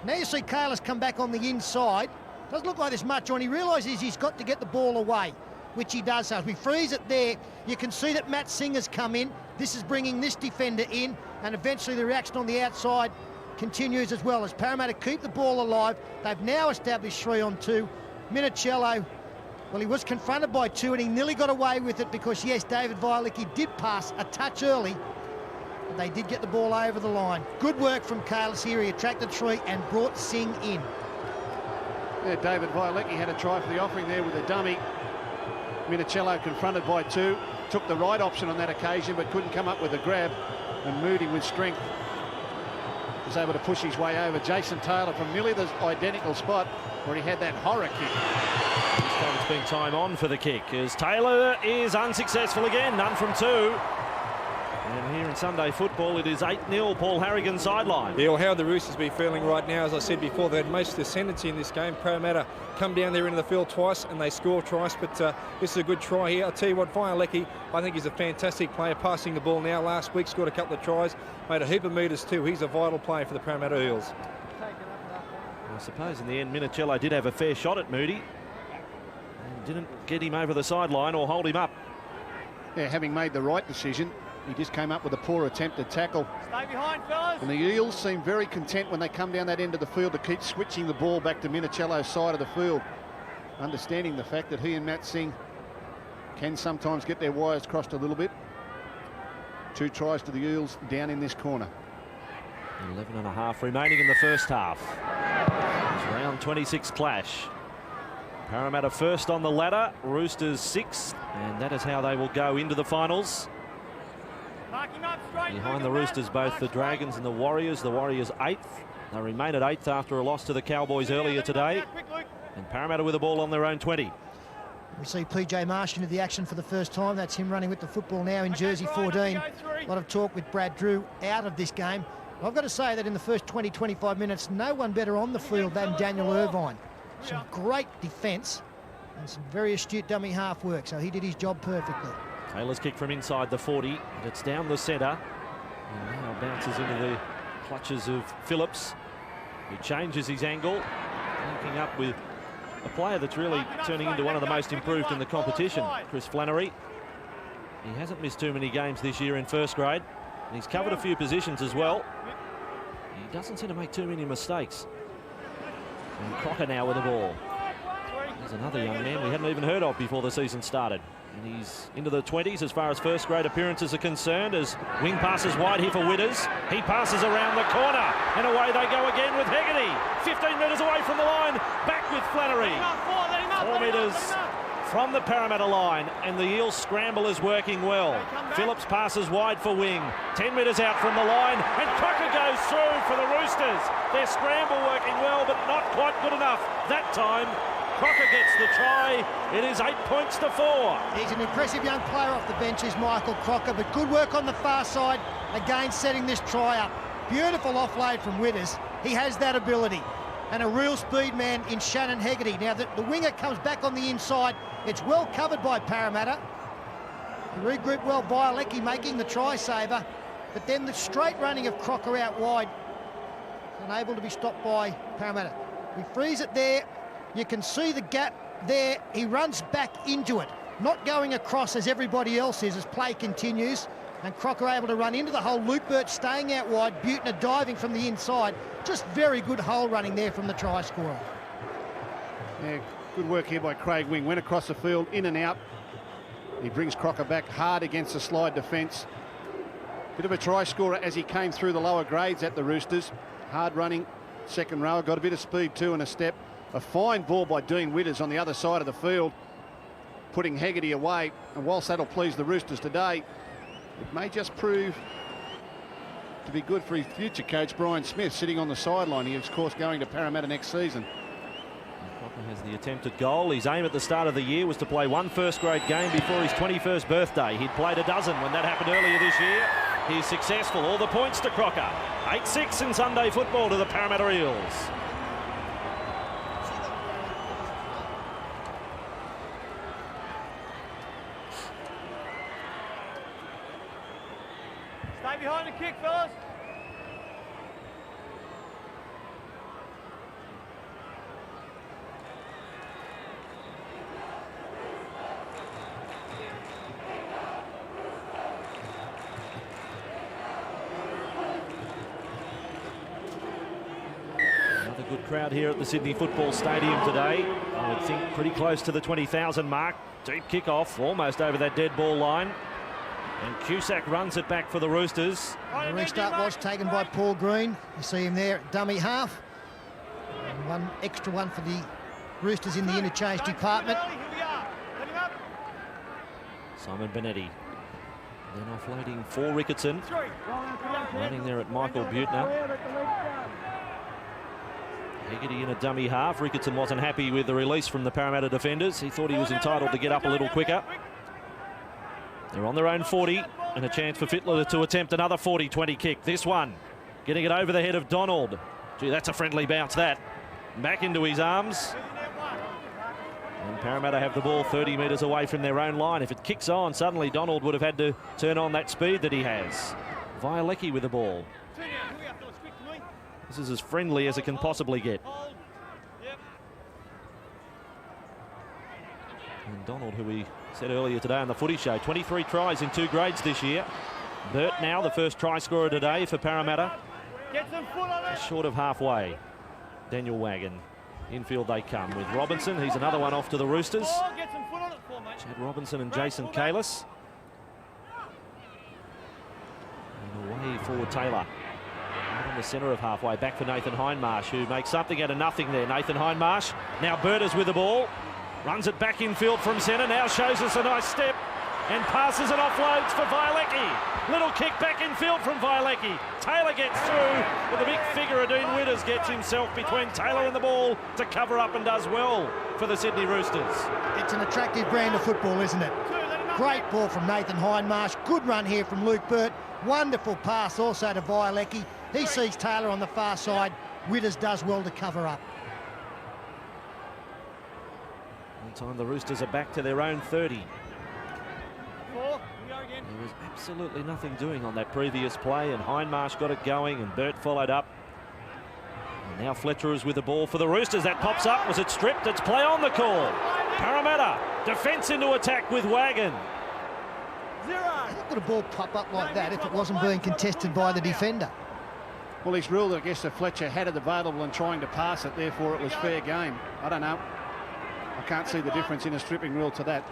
Now you see Kalis come back on the inside. Doesn't look like there's much on. He realises he's got to get the ball away, which he does. So if we freeze it there, you can see that Matt Singer's come in. This is bringing this defender in, and eventually the reaction on the outside continues as well as Parramatta keep the ball alive. They've now established 3-on-2. Minicello, well, he was confronted by 2 and he nearly got away with it because, yes, David Violecki did pass a touch early, but they did get the ball over the line. Good work from Kalis here. He attracted 3 and brought Singh in.
Yeah, David Violecki had a try for the offering there with a dummy. Minicello confronted by 2. Took the right option on that occasion, but couldn't come up with a grab. And Moody, with strength, was able to push his way over. Jason Taylor from nearly the identical spot where he had that horror kick.
This time it's been time on for the kick as Taylor is unsuccessful again, none from 2. And here in Sunday football, it is 8-0, Paul Harrigan sideline.
Yeah, well, how the Roosters be feeling right now? As I said before, they had most of the ascendancy in this game. Parramatta come down there into the field twice and they score twice, but this is a good try here. I'll tell you what, Violecki, I think he's a fantastic player, passing the ball now. Last week scored a couple of tries, made a heap of metres too. He's a vital player for the Parramatta Eels.
I suppose in the end, Minicello did have a fair shot at Moody and didn't get him over the sideline or hold him up.
Yeah, having made the right decision, he just came up with a poor attempted tackle.
Stay behind, fellas.
And the Eels seem very content when they come down that end of the field to keep switching the ball back to Minicello's side of the field, understanding the fact that he and Matt Singh can sometimes get their wires crossed a little bit. 2 tries to the Eels down in this corner.
11.5 remaining in the first half. It's round 26 clash. Parramatta first on the ladder, Roosters 6th, and that is how they will go into the finals. Behind the Roosters, both the Dragons and the Warriors. The Warriors 8th. They remain at 8th after a loss to the Cowboys earlier today. And Parramatta with the ball on their own 20.
We see PJ Marsh into the action for the first time. That's him running with the football now in jersey 14. A lot of talk with Brad Drew out of this game. I've got to say that in the first 20-25 minutes, no one better on the field than Daniel Irvine. Some great defence and some very astute dummy half work, so he did his job perfectly.
Taylor's kick from inside the 40, and it's down the centre. And now bounces into the clutches of Phillips, who changes his angle, linking up with a player that's really turning into one of the most improved in the competition, Chris Flannery. He hasn't missed too many games this year in first grade, and he's covered a few positions as well. He doesn't seem to make too many mistakes. And Crocker now with the ball. There's another young man we hadn't even heard of before the season started. And he's into the 20s as far as first grade appearances are concerned, as wing passes wide here for Witters. He passes around the corner and away they go again with Hegarty. 15 metres away from the line, back with Flannery. 4 metres from the Parramatta line, and the Eels scramble is working well. Phillips passes wide for wing. 10 metres out from the line, and Crocker goes through for the Roosters. Their scramble working well, but not quite good enough that time. Crocker gets the try. It is 8 points to 4.
He's an impressive young player off the bench, is Michael Crocker, but good work on the far side, again setting this try up. Beautiful offload from Witters. He has that ability. And a real speed man in Shannon Hegarty. Now the winger comes back on the inside. It's well covered by Parramatta. He regrouped well, Violecki making the try saver, but then the straight running of Crocker out wide, unable to be stopped by Parramatta. We freeze it there. You can see the gap there. He runs back into it, not going across as everybody else is as play continues. And Crocker able to run into the hole. Luke Burt staying out wide. Butner diving from the inside. Just very good hole running there from the try scorer.
Yeah, good work here by Craig Wing. Went across the field, in and out. He brings Crocker back hard against the slide defence. Bit of a try scorer as he came through the lower grades at the Roosters. Hard running, second rower. Got a bit of speed too and a step. A fine ball by Dean Witters on the other side of the field, putting Hegarty away. And whilst that'll please the Roosters today, it may just prove to be good for his future coach, Brian Smith, sitting on the sideline. He is, of course, going to Parramatta next season.
Crocker has the attempted goal. His aim at the start of the year was to play one first-grade game before his 21st birthday. He'd played a dozen when that happened earlier this year. He's successful. All the points to Crocker. 8-6 in Sunday football to the Parramatta Eels.
Stay behind the kick, fellas.
Another good crowd here at the Sydney Football Stadium today. I would think pretty close to the 20,000 mark. Deep kick-off, almost over that dead ball line. And Cusack runs it back for the Roosters.
The restart was taken by Paul Green. You see him there at dummy half. And one extra one for the Roosters in the interchange department.
Simon Benetti. Then offloading for Ricketson. Running there at Michael Butner. Hegarty in a dummy half. Ricketson wasn't happy with the release from the Parramatta defenders. He thought he was entitled to get up a little quicker. They're on their own 40 and a chance for Fittler to attempt another 40-20 kick. This one getting it over the head of Donald. Gee, that's a friendly bounce, that. Back into his arms. And Parramatta have the ball 30 metres away from their own line. If it kicks on, suddenly Donald would have had to turn on that speed that he has. Vialecki with the ball. This is as friendly as it can possibly get. And Donald, who we said earlier today on the footy show, 23 tries in 2 grades this year. Burt now the first try scorer today for Parramatta. Just short of halfway. Daniel Wagon. Infield they come with Robinson. He's another one off to the Roosters. Chad Robinson and Jason Kalis. And away forward Taylor. Right on the centre of halfway. Back for Nathan Hindmarsh, who makes something out of nothing there. Nathan Hindmarsh. Now Burters with the ball. Runs it back infield from centre. Now shows us a nice step. And passes and offloads for Vialecki. Little kick back infield from Vialecki. Taylor gets through, but the big figure of Dean Witters gets himself between Taylor and the ball to cover up and does well for the Sydney Roosters.
It's an attractive brand of football, isn't it? Great ball from Nathan Hindmarsh. Good run here from Luke Burt. Wonderful pass also to Vialecki. He sees Taylor on the far side. Witters does well to cover up.
Meantime, the Roosters are back to their own 30. There was absolutely nothing doing on that previous play, and Hindmarsh got it going, and Burt followed up. And now Fletcher is with the ball for the Roosters. That pops up. Was it stripped? It's play on the call. Parramatta defence into attack with Wagon.
How could a ball pop up like that if it wasn't being contested by the defender?
Well, he's ruled, I guess, that Fletcher had it available and trying to pass it, therefore it was fair game. I don't know. I can't see the difference in a stripping rule to that.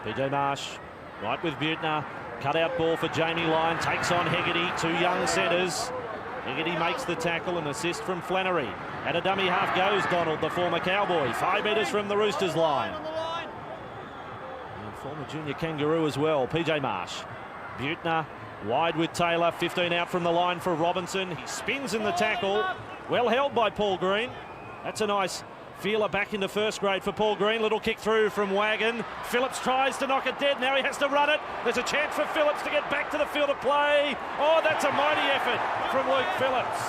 PJ Marsh, right with Butner. Cut out ball for Jamie Lyon. Takes on Hegarty. 2 young centres. Hegarty makes the tackle, and assist from Flannery. At a dummy half goes Donald, the former Cowboy. 5 metres from the Roosters line. And former junior Kangaroo as well. PJ Marsh. Butner wide with Taylor. 15 out from the line for Robinson. He spins in the tackle. Well held by Paul Green. That's a nice feeler back into first grade for Paul Green. Little kick through from Wagon. Phillips tries to knock it dead. Now he has to run it. There's a chance for Phillips to get back to the field of play. Oh, that's a mighty effort from Luke Phillips.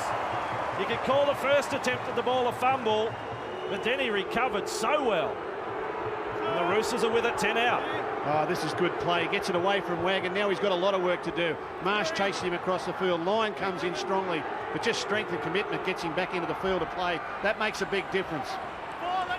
You could call the first attempt at the ball a fumble, but then he recovered so well. And the Roosters are with it, 10 out.
Oh, this is good play. Gets it away from Wagon. Now he's got a lot of work to do. Marsh chases him across the field. Lyon comes in strongly, but just strength and commitment gets him back into the field of play. That makes a big difference.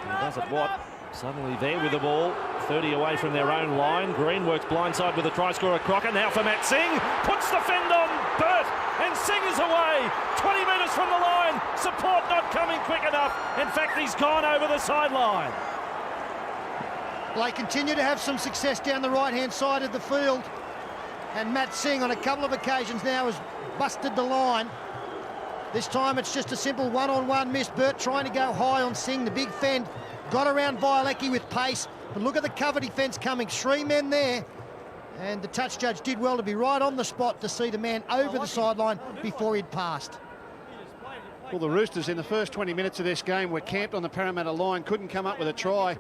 And does it what? Suddenly there with the ball, 30 away from their own line. Green works blindside with the try scorer Crocker. Now for Matt Singh, puts the fend on Burt, and Singh is away. 20 metres from the line. Support not coming quick enough. In fact, he's gone over the sideline.
They continue to have some success down the right-hand side of the field. And Matt Singh on a couple of occasions now has busted the line. This time it's just a simple one-on-one miss. Burt trying to go high on Singh. The big fend got around Vialecki with pace. But look at the cover defence coming. 3 men there. And the touch judge did well to be right on the spot to see the man over the sideline before he'd passed.
Well, the Roosters in the first 20 minutes of this game were camped on the Parramatta line. Couldn't come up with a try.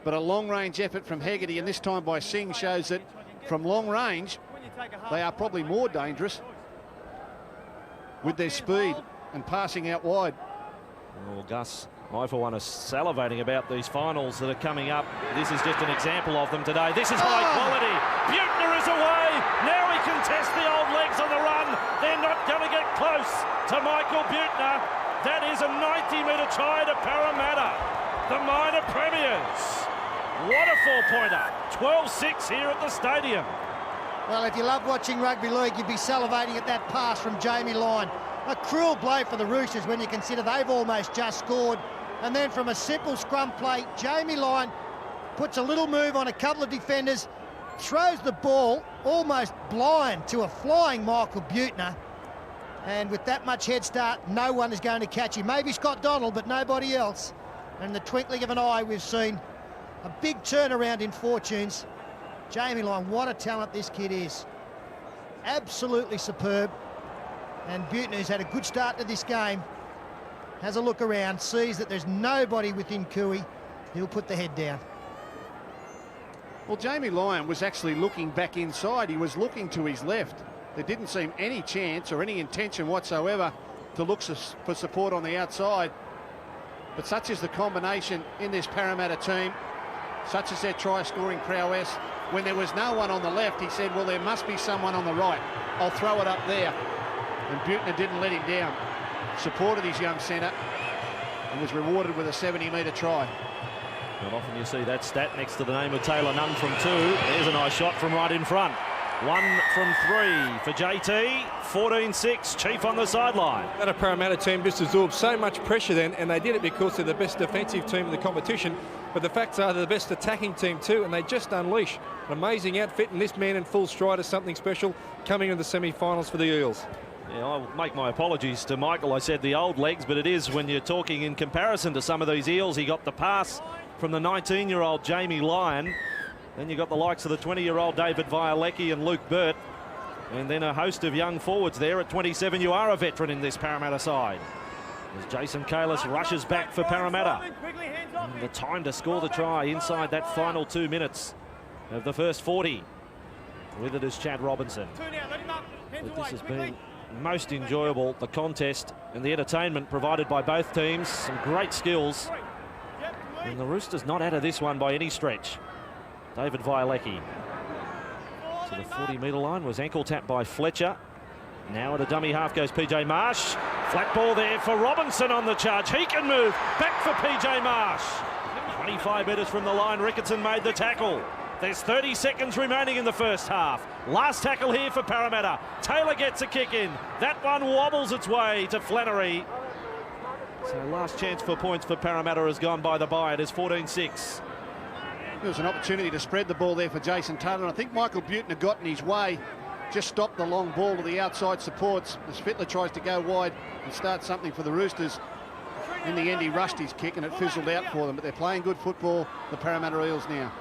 But a long-range effort from Hegarty, and this time by Singh, shows that from long range, they are probably more dangerous with their speed and passing out wide.
Well, Gus, I for one, are salivating about these finals that are coming up. This is just an example of them today. This is high quality. Butner is away. Now he contests the old legs on on the run. They're not going to get close to Michael Buettner. That is a 90-metre try to Parramatta, the minor premiers. What a four-pointer. 12-6 here at the stadium.
Well, if you love watching rugby league, you'd be salivating at that pass from Jamie Lyon. A cruel blow for the Roosters when you consider they've almost just scored. And then from a simple scrum play, Jamie Lyon puts a little move on a couple of defenders, throws the ball almost blind to a flying Michael Buettner. And with that much head start, no one is going to catch him. Maybe Scott Donald, but nobody else. And in the twinkling of an eye, we've seen a big turnaround in fortunes. Jamie Lyon, what a talent this kid is. Absolutely superb. And Buettner, who's had a good start to this game, has a look around, sees that there's nobody within Cooey. He'll put the head down.
Well, Jamie Lyon was actually looking back inside. He was looking to his left. There didn't seem any chance or any intention whatsoever to look for support on the outside. But such is the combination in this Parramatta team, such as their try-scoring prowess. When there was no one on the left, he said, well, there must be someone on the right. I'll throw it up there. And Buettner didn't let him down. Supported his young centre and was rewarded with a 70-metre try.
Not often you see that stat next to the name of Taylor Nunn from 2. There's a nice shot from right in front. 1 from 3 for JT. 14-6, Chief on the sideline.
That Parramatta team just absorbed so much pressure then, and they did it because they're the best defensive team in the competition. But the facts are they're the best attacking team too, and they just unleash an amazing outfit, and this man in full stride is something special coming in the semi-finals for the Eels.
Yeah, I'll make my apologies to Michael. I said the old legs, but it is when you're talking in comparison to some of these Eels. He got the pass from the 19-year-old Jamie Lyon. Then you got the likes of the 20-year-old David Violecki and Luke Burt. And then a host of young forwards there. At 27, you are a veteran in this Parramatta side. As Jason Kalis rushes back for Parramatta. And the time to score the try inside that final 2 minutes of the first 40. With it is Chad Robinson. But this has been most enjoyable, the contest and the entertainment provided by both teams. Some great skills. And the Roosters not out of this one by any stretch. David Violecki to the 40-metre line, was ankle tapped by Fletcher. Now at a dummy half goes PJ Marsh. Flat ball there for Robinson on the charge. He can move back for PJ Marsh. 25 metres from the line, Ricketson made the tackle. There's 30 seconds remaining in the first half. Last tackle here for Parramatta. Taylor gets a kick in. That one wobbles its way to Flannery. So last chance for points for Parramatta has gone by the by. It is 14-6.
There was an opportunity to spread the ball there for Jason Taylor. I think Michael Buettner got in his way, just stopped the long ball to the outside supports as Fittler tries to go wide and start something for the Roosters. In the end, he rushed his kick and it fizzled out for them, but they're playing good football, the Parramatta Eels now.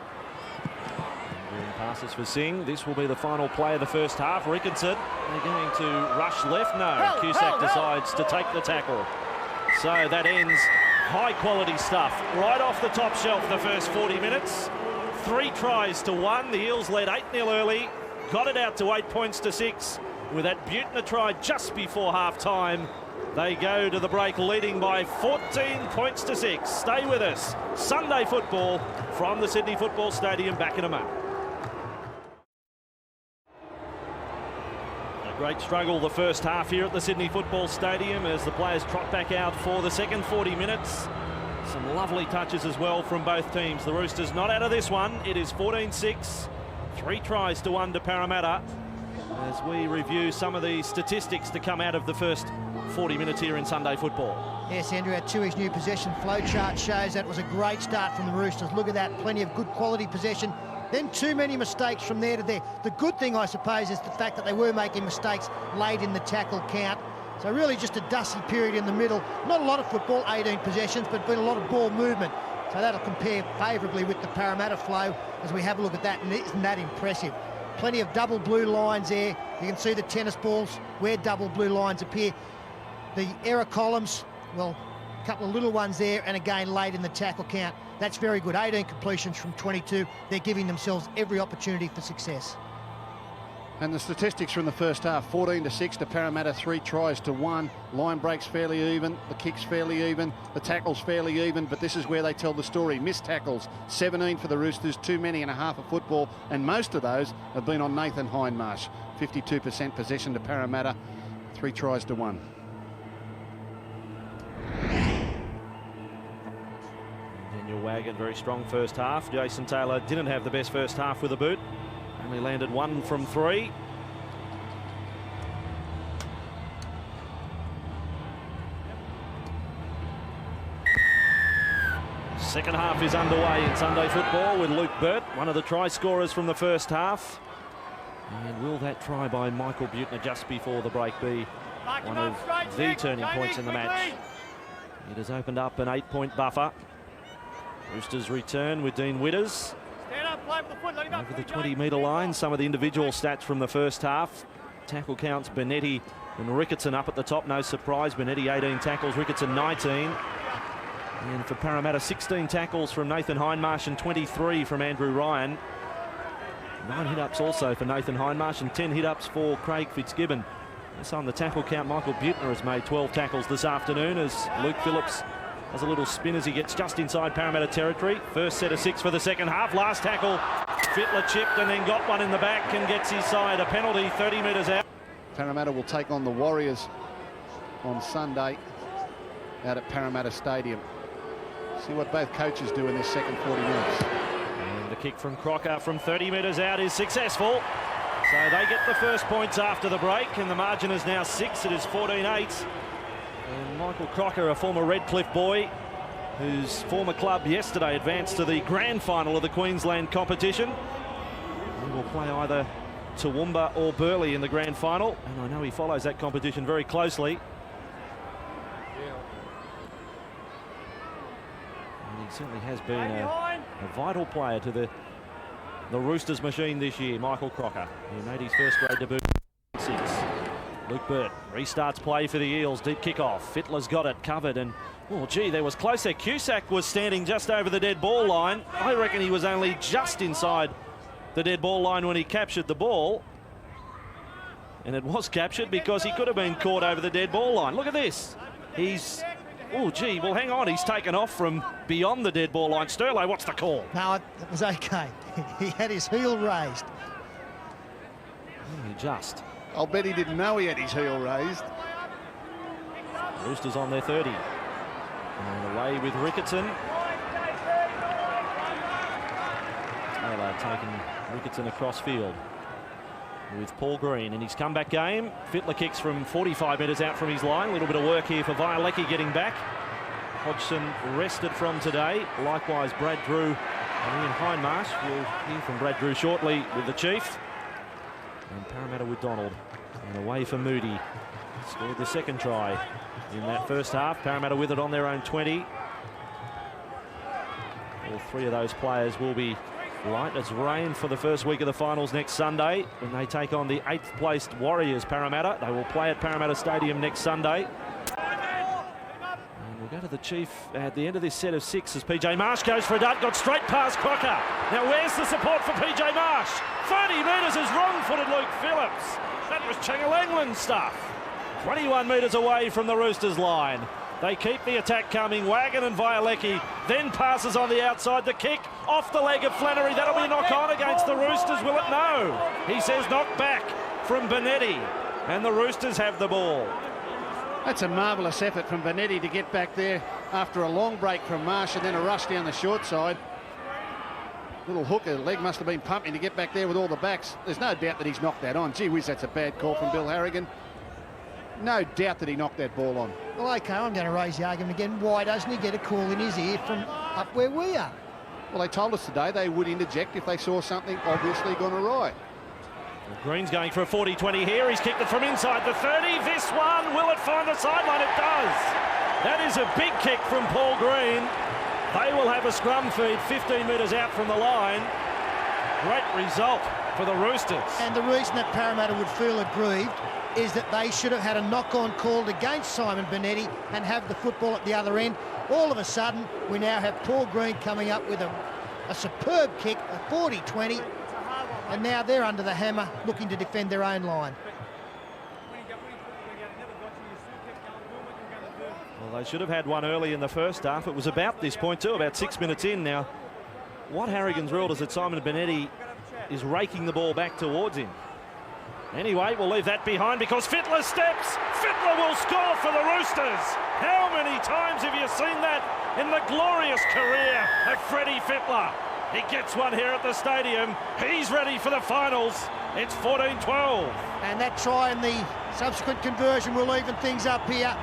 Passes for Singh. This will be the final play of the first half. Ricketson, they're going to rush left. No, Cusack decides to take the tackle. So that ends high quality stuff. Right off the top shelf the first 40 minutes. 3 tries to 1. The Eels led 8-0 early. Got it out to 8-6. With that Buettner try just before half-time. They go to the break leading by 14-6. Stay with us. Sunday football from the Sydney Football Stadium. Back in a moment. Great struggle the first half here at the Sydney Football Stadium as the players trot back out for the second 40 minutes. Some lovely touches as well from both teams. The Roosters not out of this one. It is 14-6. 3 tries to 1 to Parramatta. As we review some of the statistics to come out of the first 40 minutes here in Sunday football.
Yes, Andrew, our Tui's new possession flow chart shows that was a great start from the Roosters. Look at that, plenty of good quality possession. Then too many mistakes from there to there. The good thing, I suppose, is the fact that they were making mistakes late in the tackle count. So really just a dusty period in the middle. Not a lot of football, 18 possessions, but been a lot of ball movement. So that'll compare favourably with the Parramatta flow as we have a look at that. And isn't that impressive? Plenty of double blue lines there. You can see the tennis balls where double blue lines appear. The error columns, well, a couple of little ones there, and again late in the tackle count. That's very good. 18 completions from 22. They're giving themselves every opportunity for success.
And the statistics from the first half: 14-6 to Parramatta, 3 tries to 1. Line breaks fairly even, the kicks fairly even, the tackles fairly even, but this is where they tell the story. Missed tackles, 17 for the Roosters, too many and a half of football, and most of those have been on Nathan Hindmarsh. 52% possession to Parramatta, 3 tries to 1.
Daniel Wagon, very strong first half. Jason Taylor didn't have the best first half with a boot. Only landed 1 from 3. Second half is underway in Sunday football with Luke Burt, one of the try scorers from the first half. And will that try by Michael Butner just before the break be one of the turning points in the match? It has opened up an 8-point buffer. Roosters return with Dean Witters over the 20-metre line. Some of the individual stats from the first half. Tackle counts: Benetti and Ricketson up at the top, no surprise. Benetti 18 tackles, Ricketson 19. And for Parramatta, 16 tackles from Nathan Hindmarsh and 23 from Andrew Ryan. 9 hit-ups also for Nathan Hindmarsh and 10 hit-ups for Craig Fitzgibbon. So on the tackle count, Michael Butner has made 12 tackles this afternoon as Luke Phillips has a little spin as he gets just inside Parramatta territory. First set of 6 for the second half. Last tackle, Fittler chipped and then got one in the back and gets his side a penalty 30 metres out.
Parramatta will take on the Warriors on Sunday out at Parramatta Stadium. See what both coaches do in this second 40 minutes.
And the kick from Crocker from 30 metres out is successful. So they get the first points after the break, and the margin is now 6. It is 14-8. And Michael Crocker, a former Redcliffe boy, whose former club yesterday advanced to the grand final of the Queensland competition. He will play either Toowoomba or Burleigh in the grand final, and I know he follows that competition very closely. And he certainly has been a vital player to the Roosters machine this year, Michael Crocker. He made his first grade debut. 6. Luke Burt restarts play for the Eels. Deep kickoff. Fittler's got it covered, and oh gee, there was close there. Cusack was standing just over the dead ball line. I reckon he was only just inside the dead ball line when he captured the ball. And it was captured because he could have been caught over the dead ball line. Look at this. He's, oh gee, well hang on, he's taken off from beyond the dead ball line. Sterlo, what's the call?
No, it was okay. He had his heel raised.
Only just.
I'll bet he didn't know he had his heel raised.
Roosters on their 30. And away with Ricketson. Taylor taking Ricketson across field with Paul Green in his comeback game. Fittler kicks from 45 metres out from his line. A little bit of work here for Violecki getting back. Hodgson rested from today. Likewise, Brad Drew and Ian Hindmarsh. We'll hear from Brad Drew shortly with the Chief. And Parramatta with Donald. And away for Moody. Scored the second try in that first half. Parramatta with it on their own 20. All 3 of those players will be light as rain for the first week of the finals next Sunday when they take on the 8th placed Warriors, Parramatta. They will play at Parramatta Stadium next Sunday. And we'll go to the Chief at the end of this set of 6 as PJ Marsh goes for a dart, got straight past Crocker. Now where's the support for PJ Marsh? 30 metres is wrong-footed Luke Phillips. That was Changalangland stuff. 21 metres away from the Roosters line. They keep the attack coming. Wagon and Violecki then passes on the outside. The kick off the leg of Flannery. That'll be a knock-on against the Roosters, will it? No. He says knock back from Benetti. And the Roosters have the ball.
That's a marvellous effort from Benetti to get back there after a long break from Marsh and then a rush down the short side. Little hooker, leg must have been pumping to get back there with all the backs. There's no doubt that he's knocked that on. Gee whiz, that's a bad call from Bill Harrigan. No doubt that he knocked that ball on.
Well, OK, I'm going to raise the argument again. Why doesn't he get a call in his ear from up where we are?
Well, they told us today they would interject if they saw something obviously gone awry.
Green's going for a 40-20 here. He's kicked it from inside the 30. This one, will it find the sideline? It does. That is a big kick from Paul Green. They will have a scrum feed 15 metres out from the line. Great result for the Roosters.
And the reason that Parramatta would feel aggrieved is that they should have had a knock-on called against Simon Benetti and have the football at the other end. All of a sudden, we now have Paul Green coming up with a superb kick, a 40-20. and now they're under the hammer looking to defend their own line.
Well, they should have had one early in the first half. It was about this point too, about 6 minutes in now. What Harrigan's ruled is that Simon Benetti is raking the ball back towards him. Anyway, we'll leave that behind because Fittler steps. Fittler will score for the Roosters. How many times have you seen that in the glorious career of Freddie Fittler? He gets one here at the stadium. He's ready for the finals. It's 14-12.
And that try and the subsequent conversion will even things up here.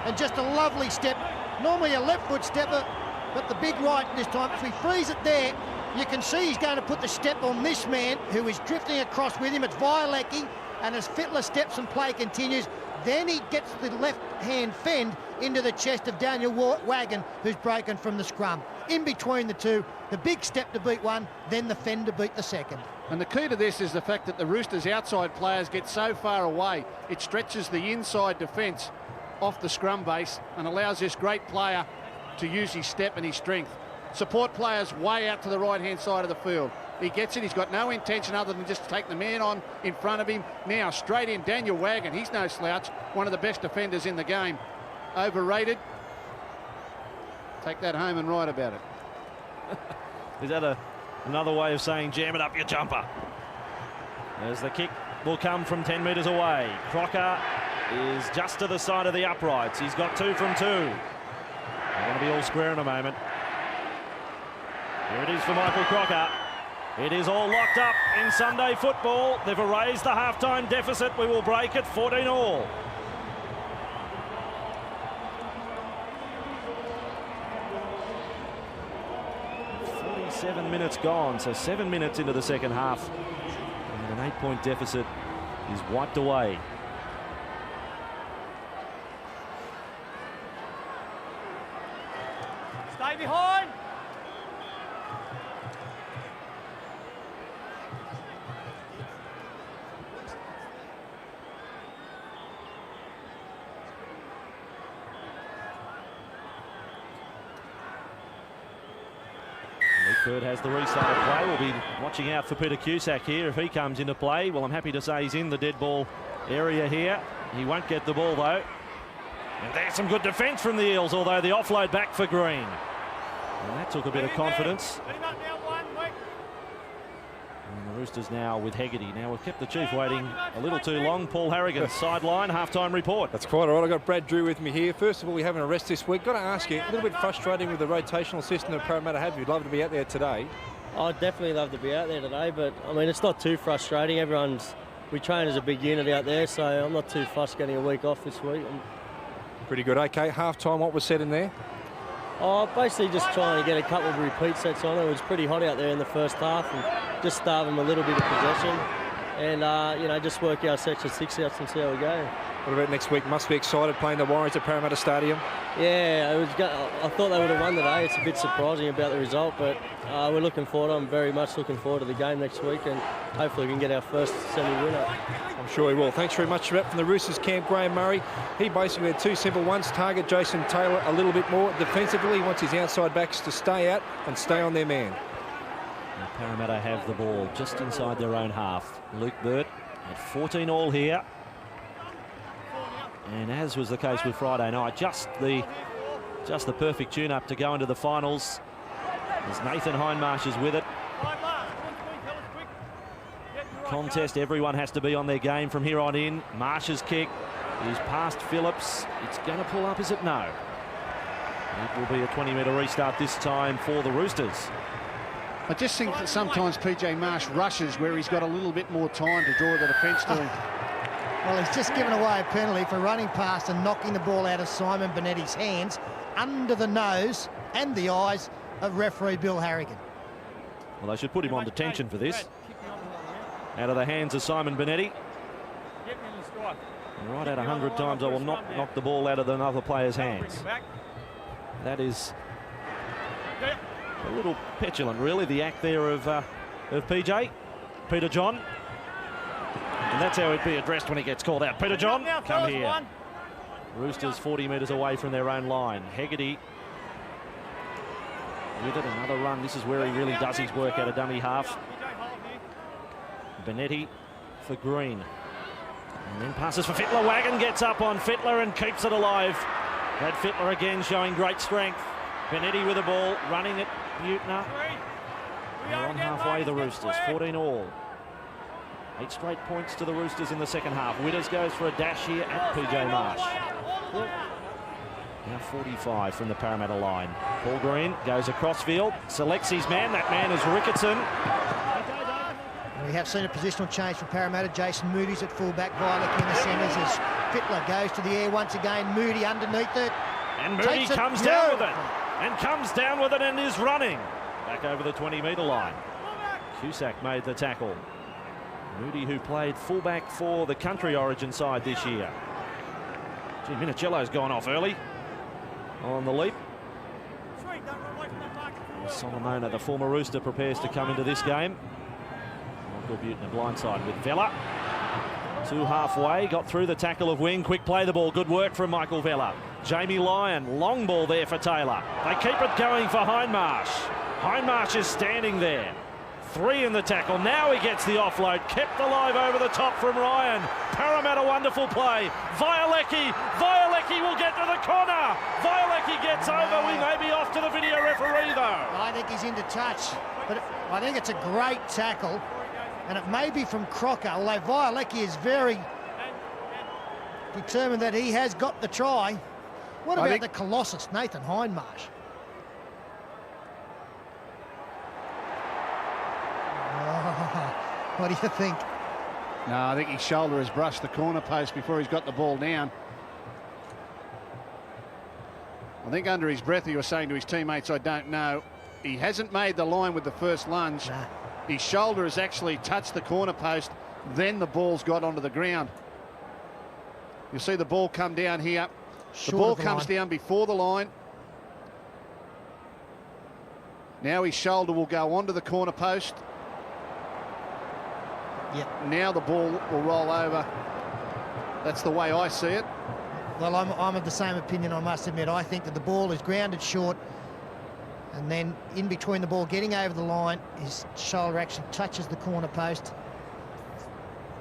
And just a lovely step. Normally a left foot stepper, but the big right this time. If we freeze it there, you can see he's going to put the step on this man who is drifting across with him. It's Violecki, and as Fittler steps and play continues, then he gets the left-hand fend into the chest of Daniel Wagon, who's broken from the scrum. In between the two, the big step to beat one, then the fend to beat the second.
And the key to this is the fact that the Roosters' outside players get so far away, it stretches the inside defence off the scrum base and allows this great player to use his step and his strength. Support players way out to the right-hand side of the field. He gets it. He's got no intention other than just to take the man on in front of him. Now, straight in, Daniel Wagon. He's no slouch. One of the best defenders in the game. Overrated. Take that home and write about it.
Is that another way of saying jam it up your jumper? As the kick will come from 10 metres away. Crocker is just to the side of the uprights. He's got 2 from 2. They're going to be all square in a moment. Here it is for Michael Crocker. It is all locked up in Sunday football. They've erased the half-time deficit. We will break at 14-all. .7 minutes gone, so 7 minutes into the second half. And an 8-point deficit is wiped away.
Stay behind.
Bird has the restart of play. We'll be watching out for Peter Cusack here if he comes into play. Well, I'm happy to say he's in the dead ball area here. He won't get the ball though. And there's some good defence from the Eels, although the offload back for Green. And that took a bit of confidence. And the Roosters now with Hegarty. Now we've kept the Chief waiting a little too long. Paul Harrigan, sideline, halftime report.
That's quite all right. I've got Brad Drew with me here. First of all, we have an arrest this week. Got to ask you, a little bit frustrating with the rotational system that Parramatta have. You'd love to be out there today.
I'd definitely love to be out there today, but I mean, it's not too frustrating. We train as a big unit out there, so I'm not too fussed getting a week off this week.
Pretty good. Okay, half-time, what was said in there?
Basically just trying to get a couple of repeat sets on. It was pretty hot out there in the first half, and just starve them a little bit of possession, and just work our section 6 outs and see how we go.
What about next week? Must be excited playing the Warriors at Parramatta Stadium.
Yeah, I thought they would have won today. It's a bit surprising about the result, but we're looking forward. I'm very much looking forward to the game next week, and hopefully we can get our first semi-winner.
I'm sure we will. Thanks very much for that from the Roosters camp, Graham Murray. He basically had 2 simple ones. Target Jason Taylor a little bit more defensively. He wants his outside backs to stay out and stay on their man.
And Parramatta have the ball just inside their own half. Luke Burt at 14-all here. And as was the case with Friday night, just the perfect tune-up to go into the finals. As Nathan Hindmarsh is with it. Contest, everyone has to be on their game from here on in. Marsh's kick is past Phillips. It's going to pull up, is it? No. It will be a 20-metre restart this time for the Roosters.
I just think that sometimes PJ Marsh rushes where he's got a little bit more time to draw the defence to him.
Well, he's just given away a penalty for running past and knocking the ball out of Simon Benetti's hands under the nose and the eyes of referee Bill Harrigan.
Well, they should put him on detention for this. Out of the hands of Simon Benetti. Right at 100 times I will not knock the ball out of another player's hands. That is a little petulant, really, the act there of PJ. Peter John. And that's how he'd be addressed when he gets called out. Peter John, come here. Roosters 40 metres away from their own line. Hegarty with it, another run. This is where he really does his work at a dummy half. Benetti for Green. And then passes for Fittler. Wagon gets up on Fittler and keeps it alive. Brad Fittler again showing great strength. Benetti with the ball, running at Buettner. They're on halfway, the Roosters, 14 all. 8 straight points to the Roosters in the second half. Witters goes for a dash here at PJ Marsh. Now 45 from the Parramatta line. Paul Green goes across field, selects his man. That man is Ricketson.
We have seen a positional change for Parramatta. Jason Moody's at fullback, Violet in the centres as Fittler goes to the air once again. Moody underneath it.
And Moody comes down with it. And comes down with it and is running. Back over the 20-metre line. Cusack made the tackle. Moody, who played fullback for the country origin side this year. Gee, Minicello's gone off early on the leap. Solomona, the former Rooster, prepares to come into this game. Michael Buettner blindside with Vella. 2 halfway, got through the tackle of Wing. Quick play the ball, good work from Michael Vella. Jamie Lyon, long ball there for Taylor. They keep it going for Hindmarsh. Hindmarsh is standing there. 3 in the tackle. Now he gets the offload. Kept alive over the top from Ryan. Parramatta, wonderful play. Violecki. Violecki will get to the corner. Violecki gets over. We may be off to the video referee, though.
I think he's into touch, but I think it's a great tackle, and it may be from Crocker, although Violecki is very determined that he has got the try. What about the Colossus, Nathan Hindmarsh? What do you think?
No, I think his shoulder has brushed the corner post before he's got the ball down. I think under his breath he was saying to his teammates, I don't know. He hasn't made the line with the first lunge.
Nah.
His shoulder has actually touched the corner post, then the ball's got onto the ground. You'll see the ball come down here. The ball comes down before the line. Now his shoulder will go onto the corner post.
Yep.
Now the ball will roll over. That's the way I see it.
Well, I'm of the same opinion, I must admit. I think that the ball is grounded short, and then in between the ball getting over the line, his shoulder actually touches the corner post.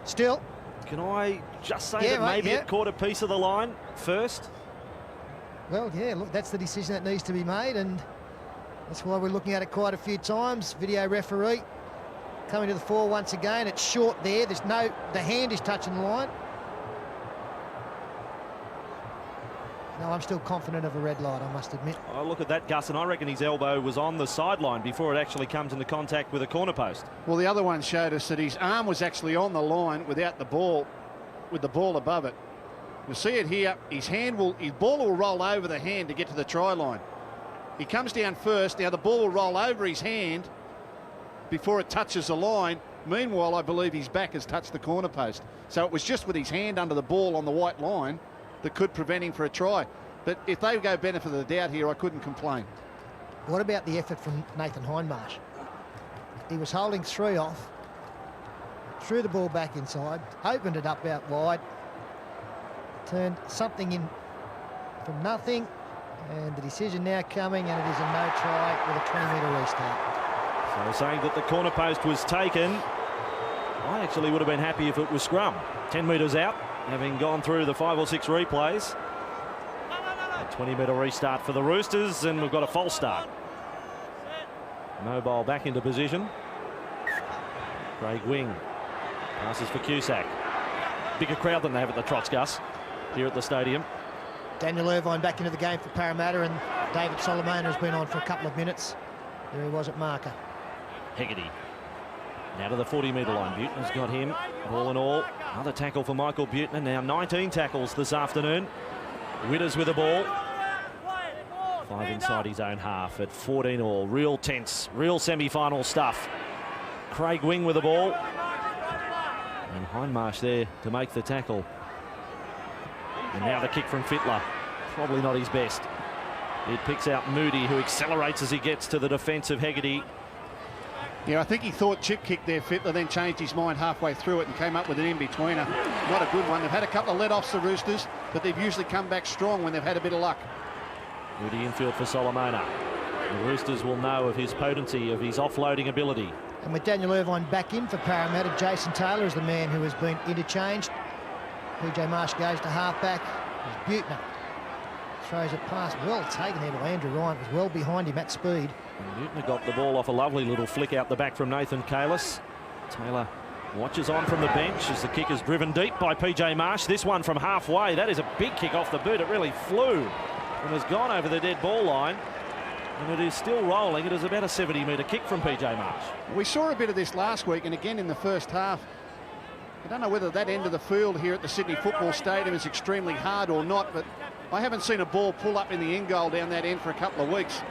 Still.
Can I just say that maybe it caught a piece of the line first?
Well, yeah, look, that's the decision that needs to be made, and that's why we're looking at it quite a few times. Video referee coming to the fore once again. It's short there. The hand is touching the line. No, I'm still confident of a red light, I must admit.
I look at that, Gus, and I reckon his elbow was on the sideline before it actually comes into contact with a corner post.
Well, the other one showed us that his arm was actually on the line without the ball, with the ball above it. You'll see it here. His ball will roll over the hand to get to the try line. He comes down first. Now the ball will roll over his hand before it touches the line. Meanwhile, I believe his back has touched the corner post. So it was just with his hand under the ball on the white line that could prevent him for a try. But if they go benefit of the doubt here, I couldn't complain.
What about the effort from Nathan Hindmarsh? He was holding 3 off, threw the ball back inside, opened it up out wide, turned something in from nothing, and the decision now coming, and it is a no try with a 20-metre restart.
So saying that the corner post was taken, I actually would have been happy if it was scrum. 10 metres out, having gone through the 5 or 6 replays. A 20-metre restart for the Roosters, and we've got a false start. Mobile back into position. Craig Wing passes for Cusack. Bigger crowd than they have at the Trots, Gus, here at the stadium.
Daniel Irvine back into the game for Parramatta, and David Solomona has been on for a couple of minutes. There he was at marker.
Hegarty now to the 40-metre line. Buettner's got him. All in all, another tackle for Michael Buettner. Now 19 tackles this afternoon. Witters with the ball. 5 inside his own half at 14 all. Real tense, real semi-final stuff. Craig Wing with the ball. And Hindmarsh there to make the tackle. And now the kick from Fittler. Probably not his best. It picks out Moody, who accelerates as he gets to the defence of Hegarty.
Yeah, I think he thought chip kick there, Fittler, then changed his mind halfway through it and came up with an in-betweener. Not a good one. They've had a couple of let-offs, the Roosters, but they've usually come back strong when they've had a bit of luck.
Moody infield for Solomona. The Roosters will know of his potency, of his offloading ability.
And with Daniel Irvine back in for Parramatta, Jason Taylor is the man who has been interchanged. PJ Marsh goes to half-back. Butner throws it past, well taken there to Andrew Ryan. It was well behind him at speed.
And Butner got the ball off a lovely little flick out the back from Nathan Kalis. Taylor watches on from the bench as the kick is driven deep by PJ Marsh. This one from halfway. That is a big kick off the boot. It really flew and has gone over the dead ball line. And it is still rolling. It is about a 70-metre kick from PJ Marsh.
We saw a bit of this last week and again in the first half. I don't know whether that end of the field here at the Sydney Football Stadium is extremely hard or not, but I haven't seen a ball pull up in the end goal down that end for a couple of weeks.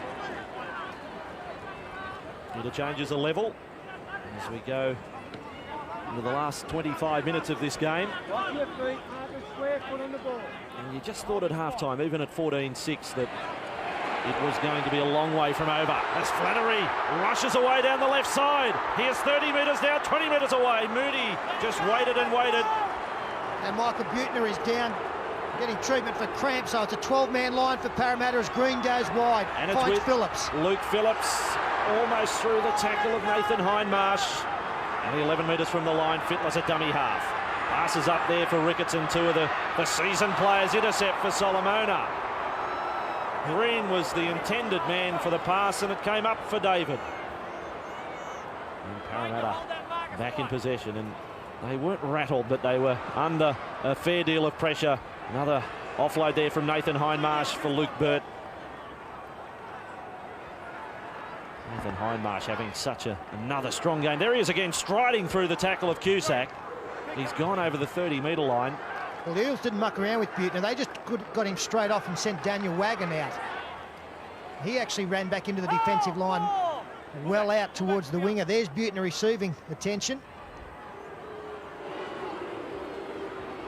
Interchanges a level as we go into the last 25 minutes of this game. And you just thought at halftime, even at 14-6, that it was going to be a long way from over. As Flannery rushes away down the left side. Here's 30 metres now, 20 metres away. Moody just waited and waited.
And Michael Butner is down, getting treatment for cramp, so it's a 12-man line for Parramatta as Green goes wide.
And it's
finds
with
Phillips.
Luke Phillips almost through the tackle of Nathan Hindmarsh. Only 11 metres from the line, Fittler's a dummy half. Passes up there for Ricketson, two of the seasoned players intercept for Solomona. Green was the intended man for the pass and it came up for David. And Parramatta back in possession, and they weren't rattled, but they were under a fair deal of pressure. Another offload there from Nathan Hindmarsh for Luke Burt. Nathan Hindmarsh having such another strong game. There he is again, striding through the tackle of Cusack. He's gone over the 30-metre line.
Well, the Eels didn't muck around with Butner. They just got him straight off and sent Daniel Wagon out. He actually ran back into the defensive line well out towards the winger. There's Butner receiving attention.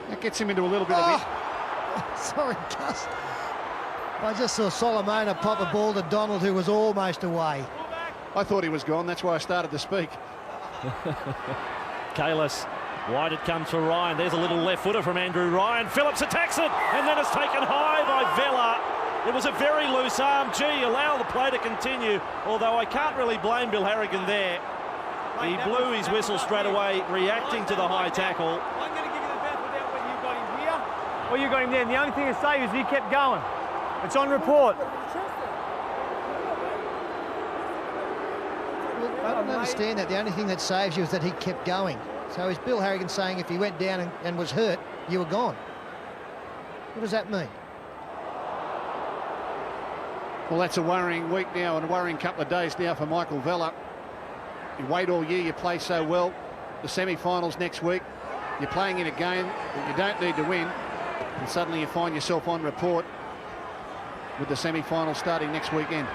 That gets him into a little bit of it.
Sorry, Gus. I just saw Solomona pop a ball to Donald, who was almost away.
I thought he was gone. That's why I started to speak.
Kalis, wide it comes for Ryan. There's a little left footer from Andrew Ryan. Phillips attacks it and then it's taken high by Vella. It was a very loose arm. Gee, allow the play to continue. Although I can't really blame Bill Harrigan there. He blew his whistle straight away, reacting to the high tackle.
I'm going to give you the benefit of whether you got him here or you got him there. And the only thing to say is he kept going. It's on report.
I don't understand that. The only thing that saves you is that he kept going. So is Bill Harrigan saying if he went down and was hurt, you were gone? What does that mean?
Well, that's a worrying week now and a worrying couple of days now for Michael Vella. You wait all year, you play so well. The semi-finals next week, you're playing in a game that you don't need to win, and suddenly you find yourself on report with the semi-finals starting next weekend.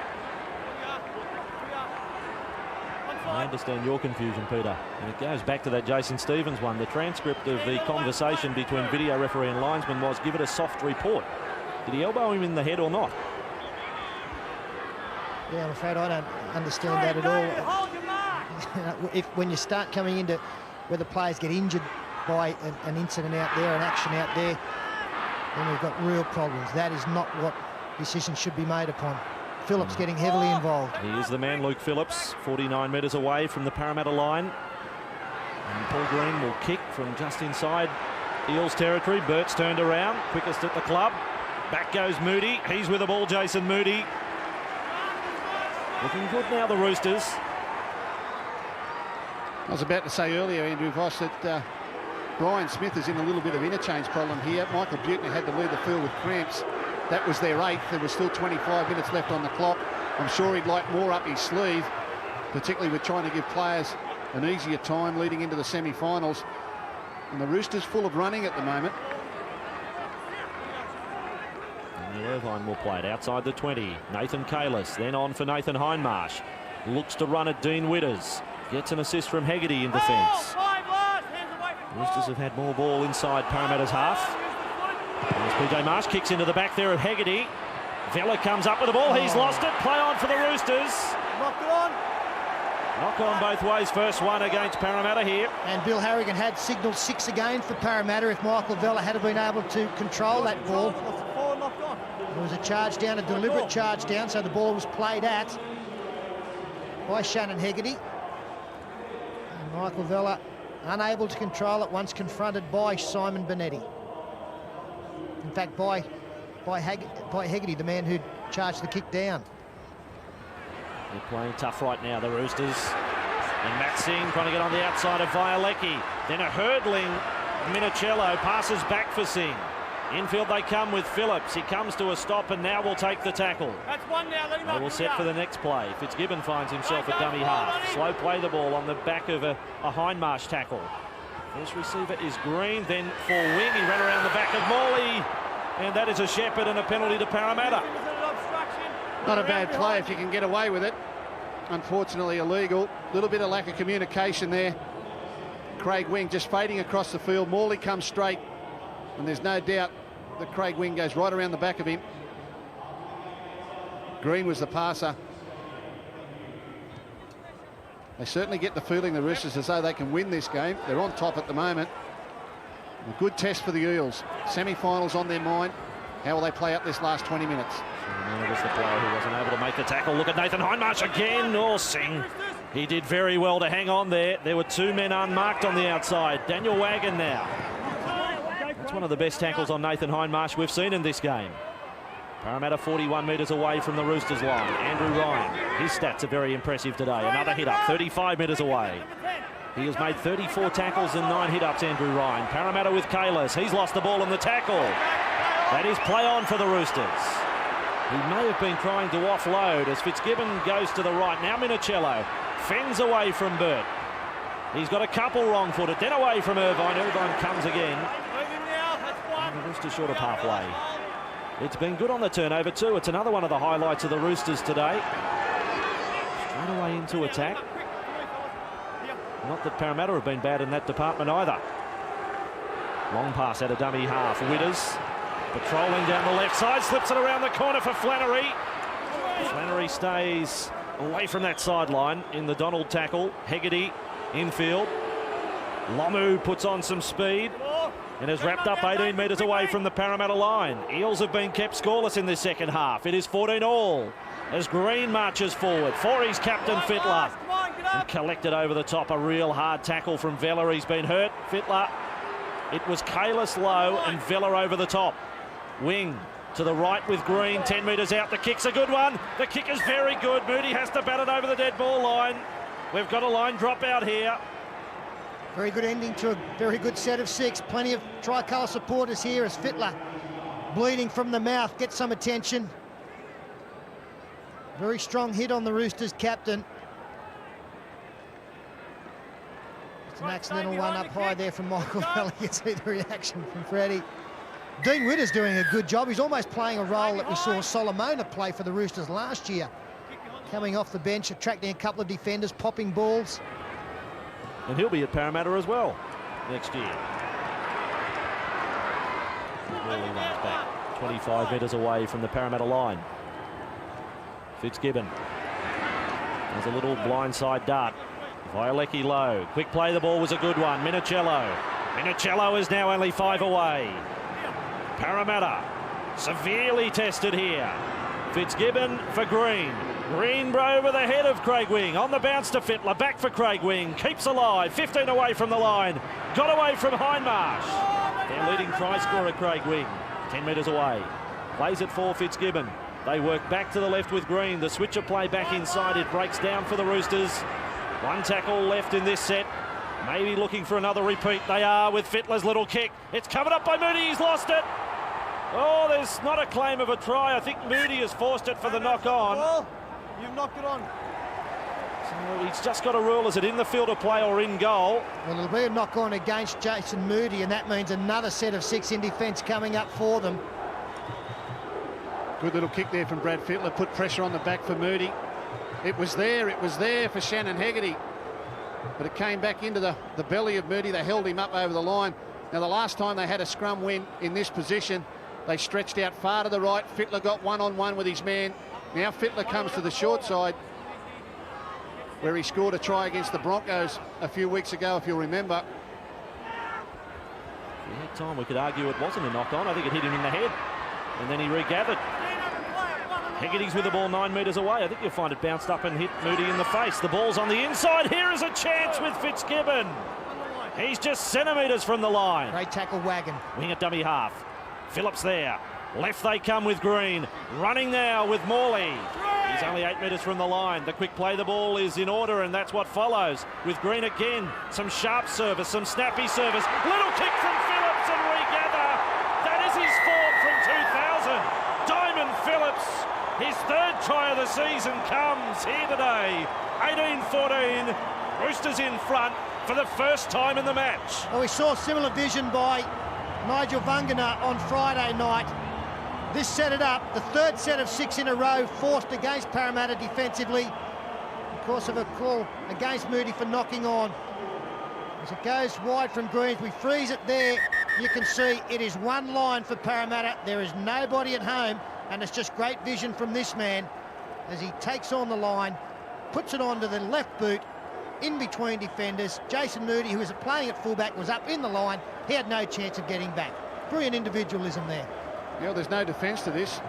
I understand your confusion, Peter, and it goes back to that Jason Stevens one. The transcript of the conversation between video referee and linesman was, give it a soft report. Did he elbow him in the head or not?
Yeah, I'm afraid I don't understand that at all. When you start coming into where the players get injured by an incident out there, an action out there, then we've got real problems. That is not what decisions should be made upon. Phillips getting heavily involved.
He is the man, Luke Phillips, 49 metres away from the Parramatta line. And Paul Green will kick from just inside Eels territory. Burt's turned around, quickest at the club. Back goes Moody. He's with the ball, Jason Moody. Looking good now, the Roosters.
I was about to say earlier, Andrew Voss, that Brian Smith is in a little bit of interchange problem here. Michael Butner had to leave the field with cramps. That was their 8th. There was still 25 minutes left on the clock. I'm sure he'd like more up his sleeve, particularly with trying to give players an easier time leading into the semi-finals. And the Roosters full of running at the moment.
And Irvine will play it outside the 20. Nathan Kalis, then on for Nathan Hindmarsh. Looks to run at Dean Witters. Gets an assist from Hegarty in defence. Roosters have had more ball inside Parramatta's half. As PJ Marsh kicks into the back there of Hegarty. Vella comes up with the ball. He's lost it. Play on for the Roosters.
Knocked it on.
Knock on both ways. First one against Parramatta here.
And Bill Harrigan had signalled 6 again for Parramatta if Michael Vella had been able to control that ball. It was a charge down, a deliberate charge down, so the ball was played at by Shannon Hegarty. Michael Vella unable to control it once confronted by Simon Bonetti. In fact, by Hegarty, the man who charged the kick down.
They're playing tough right now, the Roosters. And Matt Singh trying to get on the outside of Violecki. Then a hurdling Minicello passes back for Singh. Infield they come with Phillips. He comes to a stop and now will take the tackle.
That's one now. Let him
They will set for the next play. Fitzgibbon finds himself a dummy half. Slow play the ball on the back of a Hindmarsh tackle. First receiver is Green, then for Wing. He ran around the back of Morley. And that is a Shepherd and a penalty to Parramatta.
Not a bad play if you can get away with it. Unfortunately illegal. Little bit of lack of communication there. Craig Wing just fading across the field. Morley comes straight. And there's no doubt that Craig Wing goes right around the back of him. Green was the passer. They certainly get the feeling, the Roosters, as though they can win this game. They're on top at the moment. A good test for the Eels. Semi-finals on their mind. How will they play out this last 20 minutes?
And it was the player who wasn't able to make the tackle. Look at Nathan Hindmarsh again. Oh, Singh. He did very well to hang on there. There were two men unmarked on the outside. Daniel Wagon now. That's one of the best tackles on Nathan Hindmarsh we've seen in this game. Parramatta 41 metres away from the Roosters line. Andrew Ryan, his stats are very impressive today. Another hit up, 35 metres away. He has made 34 tackles and 9 hit-ups, Andrew Ryan. Parramatta with Kalis. He's lost the ball in the tackle. That is play on for the Roosters. He may have been trying to offload as Fitzgibbon goes to the right. Now Minicello fends away from Burt. He's got a couple wrong-footed, then away from Irvine. Irvine comes again. And the Roosters short of halfway. It's been good on the turnover too. It's another one of the highlights of the Roosters today. Straight away into attack. Not that Parramatta have been bad in that department either. Long pass at a dummy half. Witters patrolling down the left side, slips it around the corner for Flannery. Flannery stays away from that sideline in the Donald tackle. Hegarty infield. Lomu puts on some speed and has wrapped up 18 metres away from the Parramatta line. Eels have been kept scoreless in this second half. It is 14 all as Green marches forward for his captain Fittler. And collected over the top. A real hard tackle from Vella. He's been hurt. Fittler. It was Kalis low and Vella over the top. Wing to the right with Green. 10 metres out. The kick's a good one. The kick is very good. Moody has to bat it over the dead ball line. We've got a line drop out here.
Very good ending to a very good set of 6. Plenty of tricolour supporters here as Fittler, bleeding from the mouth, gets some attention. Very strong hit on the Roosters captain. It's an accidental one up high there from Michael Vella. You can see the reaction from Freddie. Dean Witter's doing a good job. He's almost playing a role that we saw Solomona play for the Roosters last year. Coming off the bench, attracting a couple of defenders, popping balls.
And he'll be at Parramatta as well next year. Ball he runs back 25 metres away from the Parramatta line. Fitzgibbon has a little blindside dart. Violecki low. Quick play, the ball was a good one. Minicello. Minicello is now only 5 away. Parramatta severely tested here. Fitzgibbon for Green. Green over the head of Craig Wing. On the bounce to Fittler. Back for Craig Wing. Keeps alive. 15 away from the line. Got away from Hindmarsh. Their leading try scorer, Craig Wing. 10 metres away. Plays it for Fitzgibbon. They work back to the left with Green. The switcher play back inside. It breaks down for the Roosters. One tackle left in this set. Maybe looking for another repeat. They are with Fittler's little kick. It's covered up by Moody. He's lost it. Oh, there's not a claim of a try. I think Moody has forced it for the knock-on.
Well, you've knocked it on.
So he's just got to rule, is it in the field of play or in goal?
Well, it'll be a knock-on against Jason Moody, and that means another set of 6 in defence coming up for them.
Good little kick there from Brad Fittler. Put pressure on the back for Moody. It was there for Shannon Hegarty. But it came back into the belly of Moody. They held him up over the line. Now, the last time they had a scrum win in this position, they stretched out far to the right. Fittler got one-on-one with his man. Now Fittler comes to the short side, where he scored a try against the Broncos a few weeks ago, if you'll remember.
At that time, we could argue it wasn't a knock-on. I think it hit him in the head. And then he regathered. Hegarty's with the ball 9 metres away. I think you'll find it bounced up and hit Moody in the face. The ball's on the inside. Here is a chance with Fitzgibbon. He's just centimetres from the line.
Great tackle, Wagon.
Wing at dummy half. Phillips there. Left they come with Green. Running now with Morley. He's only 8 metres from the line. The quick play, the ball is in order, and that's what follows. With Green again, some sharp service, some snappy service. Little kick from Phillips and regather. That is his fourth from 2000. Diamond Phillips, his third try of the season comes here today. 18-14. Roosters in front for the first time in the match.
Well, we saw similar vision by Nigel Vungana on Friday night. This set it up, the third set of 6 in a row forced against Parramatta defensively because of a call against Moody for knocking on. As it goes wide from Greens, we freeze it there. You can see it is one line for Parramatta. There is nobody at home, and it's just great vision from this man as he takes on the line, puts it onto the left boot, in between defenders. Jason Moody, who was playing at fullback, was up in the line. He had no chance of getting back. Brilliant individualism there.
Yeah, there's no defence to this.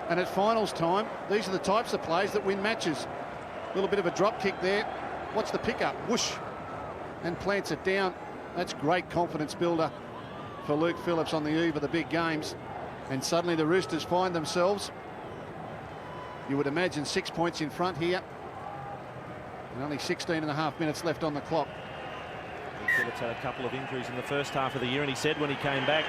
And at finals time, these are the types of plays that win matches. A little bit of a drop kick there. Watch the pickup. Whoosh. And plants it down. That's great confidence builder for Luke Phillips on the eve of the big games. And suddenly the Roosters find themselves, you would imagine, 6 points in front here. And only 16.5 minutes left on the clock.
Phillips had a couple of injuries in the first half of the year, and he said when he came back,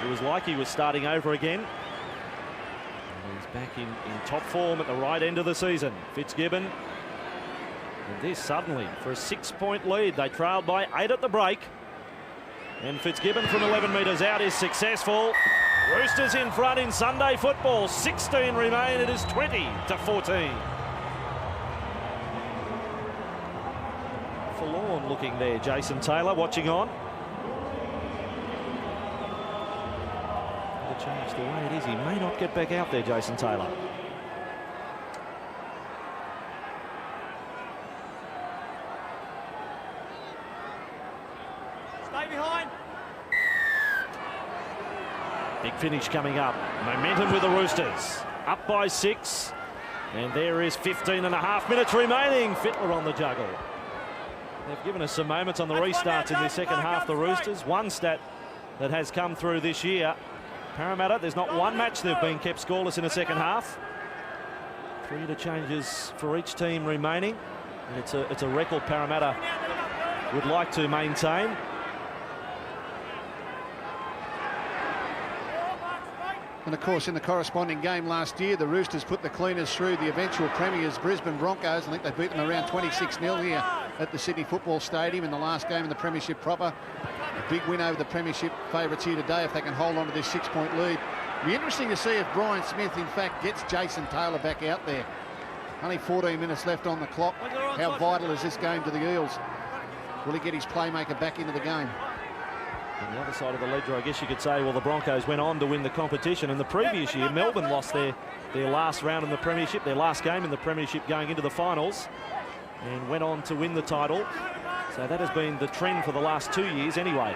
it was like he was starting over again. And he's back in top form at the right end of the season. Fitzgibbon. And this suddenly, for a 6-point lead, they trailed by 8 at the break. And Fitzgibbon from 11 metres out is successful. Roosters in front in Sunday football. 16 remain. It is 20-14. Forlorn looking there, Jason Taylor watching on. The change the way it is, he may not get back out there, Jason Taylor.
Stay behind.
Big finish coming up. Momentum with the Roosters. Up by 6. And there is 15.5 minutes remaining. Fittler on the juggle. They've given us some moments on the restarts in the second half, the Roosters. One stat that has come through this year. Parramatta, there's not one match they've been kept scoreless in a second half. 3 changes for each team remaining. And it's a record Parramatta would like to maintain.
And of course, in the corresponding game last year, the Roosters put the cleaners through the eventual premiers, Brisbane Broncos. I think they beat them around 26-0 here at the Sydney Football Stadium in the last game in the premiership proper. A big win over the premiership favourites here today if they can hold on to this 6-point lead. It'll be interesting to see if Brian Smith, in fact, gets Jason Taylor back out there. Only 14 minutes left on the clock. How vital is this game to the Eels? Will he get his playmaker back into the game?
On the other side of the ledger, I guess you could say, well, the Broncos went on to win the competition. And the previous year, Melbourne lost their last round in the premiership, their last game in the premiership going into the finals, and went on to win the title. So that has been the trend for the last 2 years anyway.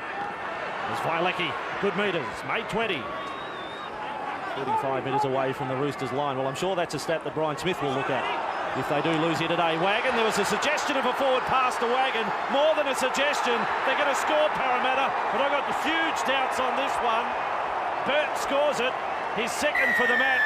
There's Violecki, good metres, made 20. 45 metres away from the Roosters line. Well, I'm sure that's a stat that Brian Smith will look at if they do lose here today. Wagon, there was a suggestion of a forward pass to Wagon. More than a suggestion. They're going to score, Parramatta, but I've got huge doubts on this one. Burt scores it, his second for the match.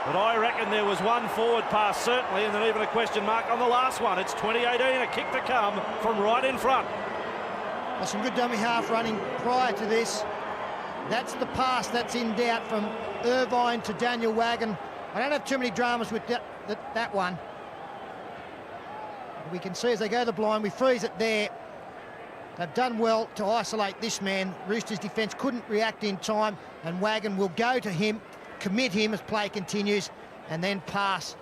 But I reckon there was one forward pass, certainly, and then even a question mark on the last one. It's 2018, a kick to come from right in front.
Well, some good dummy half running prior to this. That's the pass that's in doubt from Irvine to Daniel Wagon. I don't have too many dramas with that one. We can see as they go to the blind, we freeze it there. They've done well to isolate this man. Roosters defence couldn't react in time, and Wagon will go to him, commit him as play continues, and then pass.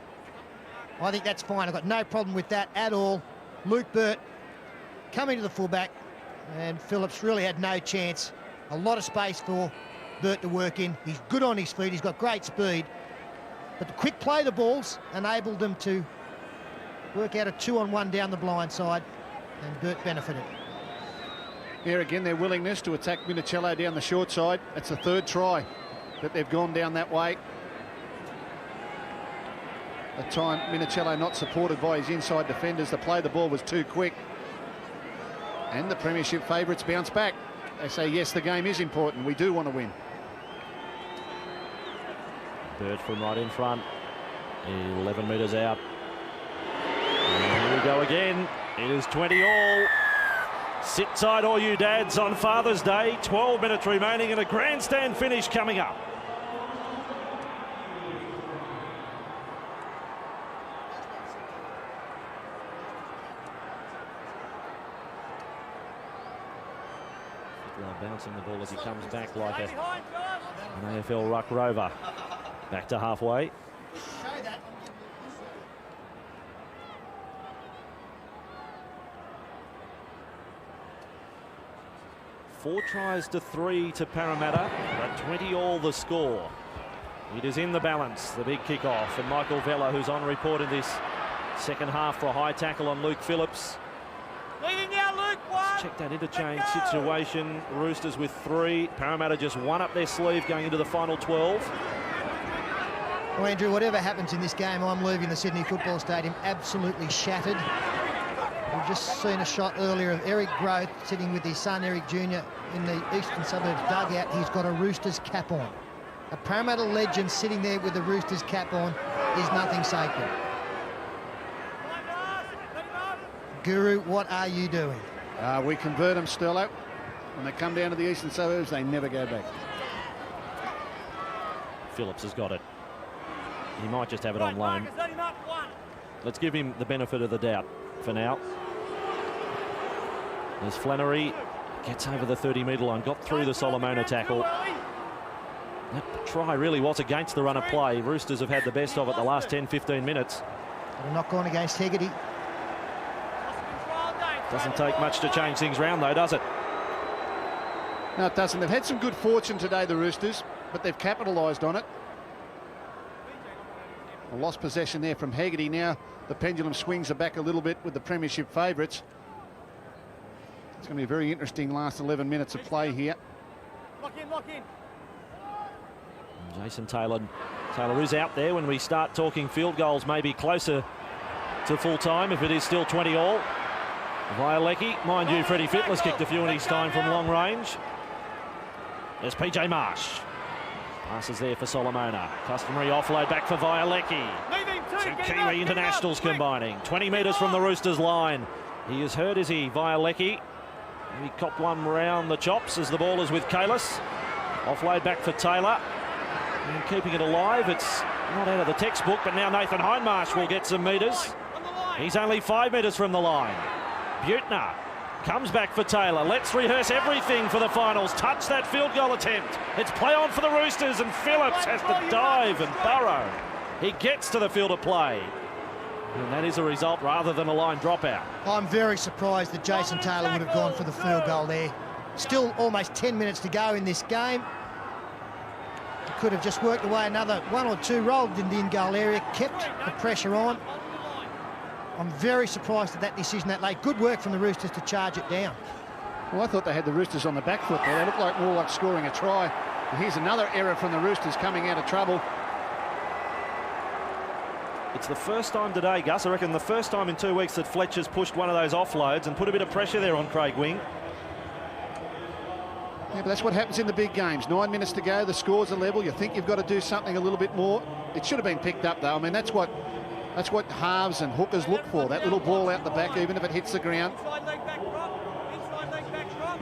I think that's fine. I've got no problem with that at all. Luke Burt coming to the fullback, and Phillips really had no chance. A lot of space for Burt to work in. He's good on his feet. He's got great speed. But the quick play the balls enabled them to work out a 2-on-1 down the blind side, and Burt benefited.
Here again, their willingness to attack Minicello down the short side. It's the third try that they've gone down that way. At time, Minicello not supported by his inside defenders. The play the ball was too quick. And the premiership favourites bounce back. They say, yes, the game is important. We do want to win.
Bird from right in front. 11 metres out. And here we go again. It is 20 all. Sit tight, all you dads, on Father's Day. 12 minutes remaining and a grandstand finish coming up. Bouncing the ball as he comes back like an AFL ruck rover. Back to halfway. 4 tries to 3 to Parramatta, but 20 all the score. It is in the balance, the big kick-off, and Michael Vella, who's on report in this second half for a high tackle on Luke Phillips.
Leading now, Luke.
Let's check that interchange situation. Roosters with 3. Parramatta just 1 up their sleeve going into the final 12.
Well, Andrew, whatever happens in this game, I'm leaving the Sydney Football Stadium absolutely shattered. We've just seen a shot earlier of Eric Groth sitting with his son Eric Jr. in the eastern suburbs dugout. He's got a Roosters cap on. A Parramatta legend sitting there with the Roosters cap on is nothing sacred. Guru, what are you doing?
We convert them, Sterlo. When they come down to the eastern suburbs, they never go back.
Phillips has got it. He might just have it on loan. Let's give him the benefit of the doubt for now. There's Flannery. Gets over the 30-metre line. Got through the Solomona tackle. That try really was against the run of play. Roosters have had the best of it the last 10-15 minutes.
Got a knock on against Hegarty.
Doesn't take much to change things round, though, does it?
No, it doesn't. They've had some good fortune today, the Roosters, but they've capitalised on it. A lost possession there from Hegarty. Now the pendulum swings are back a little bit with the premiership favourites. It's going to be a very interesting last 11 minutes of play here.
Lock in, lock in.
Jason Taylor is out there when we start talking field goals, maybe closer to full time if it is still 20 all. Violecki, mind you, Freddie Fitler's kicked a few in his time from long range. There's PJ Marsh. Passes there for Solomona. Customary offload back for Violecki. Two Kiwi internationals combining. 20 metres from the Roosters line. He is hurt, is he, Violecki? He copped one round the chops as the ball is with Kalis. Offload back for Taylor. And keeping it alive, it's not out of the textbook, but now Nathan Hindmarsh will get some metres. He's only 5 metres from the line. Butner comes back for Taylor. Let's rehearse everything for the finals. Touch that field goal attempt. It's play on for the Roosters, and Phillips has to dive and burrow. He gets to the field of play. And that is a result rather than a line dropout.
I'm very surprised that Jason Taylor would have gone for the field goal there. Still almost 10 minutes to go in this game. He could have just worked away another 1 or 2, rolled in the in-goal area, kept the pressure on. I'm very surprised at that decision that late. Good work from the Roosters to charge it down.
Well, I thought they had the Roosters on the back foot there. They looked like more like scoring a try. And here's another error from the Roosters coming out of trouble.
It's the first time today, Gus, I reckon the first time in 2 weeks that Fletcher's pushed one of those offloads and put a bit of pressure there on Craig Wing.
Yeah, but that's what happens in the big games. 9 minutes to go, the scores are level. You think you've got to do something a little bit more. It should have been picked up, though. I mean, that's what halves and hookers look for, that little ball out the back, even if it hits the ground.
Inside leg back drop. Inside leg back drop.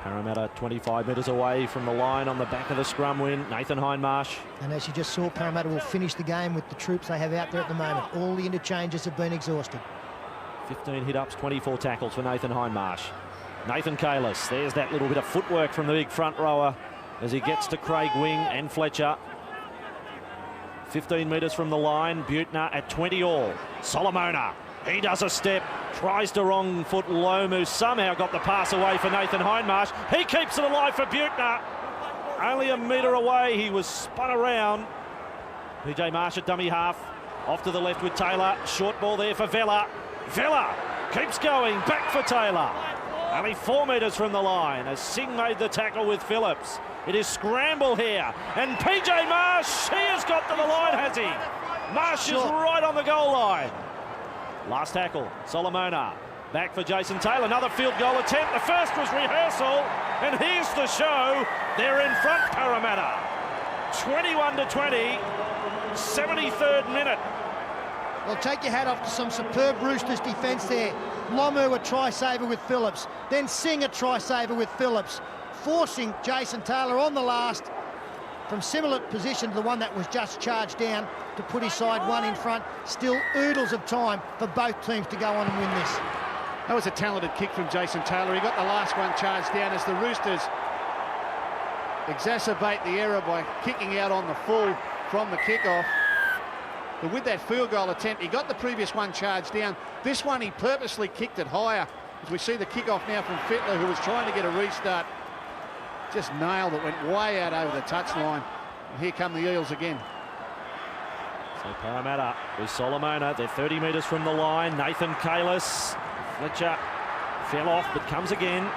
Parramatta 25 metres away from the line on the back of the scrum win. Nathan Hindmarsh.
And as you just saw, Parramatta will finish the game with the troops they have out there at the moment. All the interchanges have been exhausted. 15
hit-ups, 24 tackles for Nathan Hindmarsh. Nathan Kalis, there's that little bit of footwork from the big front rower as he gets to Craig Wing and Fletcher. 15 metres from the line, Butner at 20 all. Solomona, he does a step, tries to wrong foot Lomu, somehow got the pass away for Nathan Hindmarsh. He keeps it alive for Butner. Only a metre away, he was spun around. PJ Marsh at dummy half, off to the left with Taylor. Short ball there for Vella. Vella keeps going, back for Taylor. Only 4 metres from the line as Singh made the tackle with Phillips. It is scramble here, and PJ Marsh, he has got to the line, has he? Marsh is right on the goal line. Last tackle, Solomona. Back for Jason Taylor, another field goal attempt. The first was rehearsal, and here's the show. They're in front, Parramatta. 21-20, 73rd minute.
Well, take your hat off to some superb Roosters defence there. Lomu a try-saver with Phillips, then Singh a try-saver with Phillips, forcing Jason Taylor on the last from similar position to the one that was just charged down to put his side one in front. Still oodles of time for both teams to go on and win this.
That was a talented kick from Jason Taylor. He got the last one charged down as the Roosters exacerbate the error by kicking out on the full from the kickoff. But with that field goal attempt, he got the previous one charged down. This one, he purposely kicked it higher. As we see the kickoff now from Fittler, who was trying to get a restart. Just nailed it, went way out over the touchline. And here come the Eels again.
So Parramatta with Solomona. They're 30 metres from the line. Nathan Kalis. Fletcher fell off, but comes again.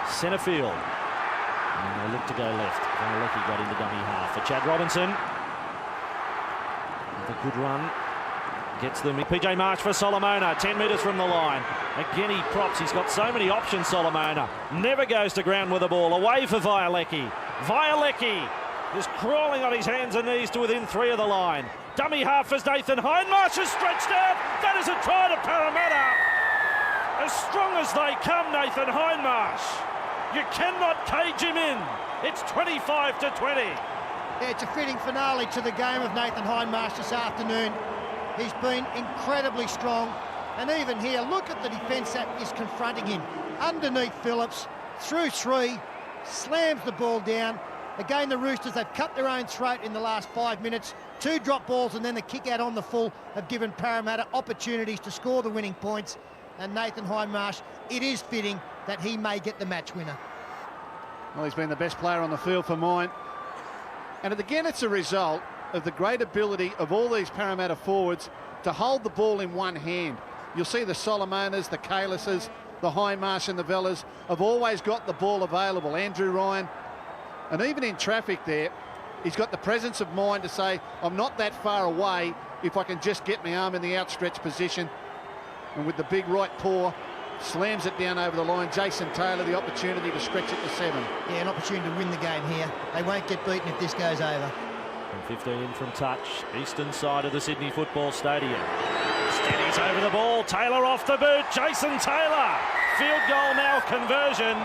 Centre field. And they look to go left. Violecki got into dummy half for Chad Robinson. With a good run. Gets them. PJ Marsh for Solomona. 10 metres from the line. Again, he props. He's got so many options, Solomona. Never goes to ground with the ball. Away for Violecki. Violecki is crawling on his hands and knees to within 3 of the line. Dummy half as Nathan Hindmarsh is stretched out. That is a try to Parramatta. As strong as they come, Nathan Hindmarsh. You cannot cage him in. It's 25-20.
Yeah, it's a fitting finale to the game of Nathan Hindmarsh this afternoon. He's been incredibly strong. And even here, look at the defence that is confronting him. Underneath Phillips, through 3, slams the ball down. Again, the Roosters, they've cut their own throat in the last 5 minutes. 2 drop balls and then the kick out on the full have given Parramatta opportunities to score the winning points. And Nathan Hindmarsh, it is fitting that he may get the match winner.
Well, he's been the best player on the field for mine. And again, it's a result of the great ability of all these Parramatta forwards to hold the ball in one hand. You'll see the Solomonas, the Kalises, the Hindmarsh and the Vellas have always got the ball available. Andrew Ryan, and even in traffic there, he's got the presence of mind to say, I'm not that far away if I can just get my arm in the outstretched position. And with the big right paw, slams it down over the line. Jason Taylor, the opportunity to stretch it to 7.
Yeah, an opportunity to win the game here. They won't get beaten if this goes over.
From 15 from touch, eastern side of the Sydney Football Stadium. Steadies over the ball, Taylor off the boot, Jason Taylor. Field goal now, conversion.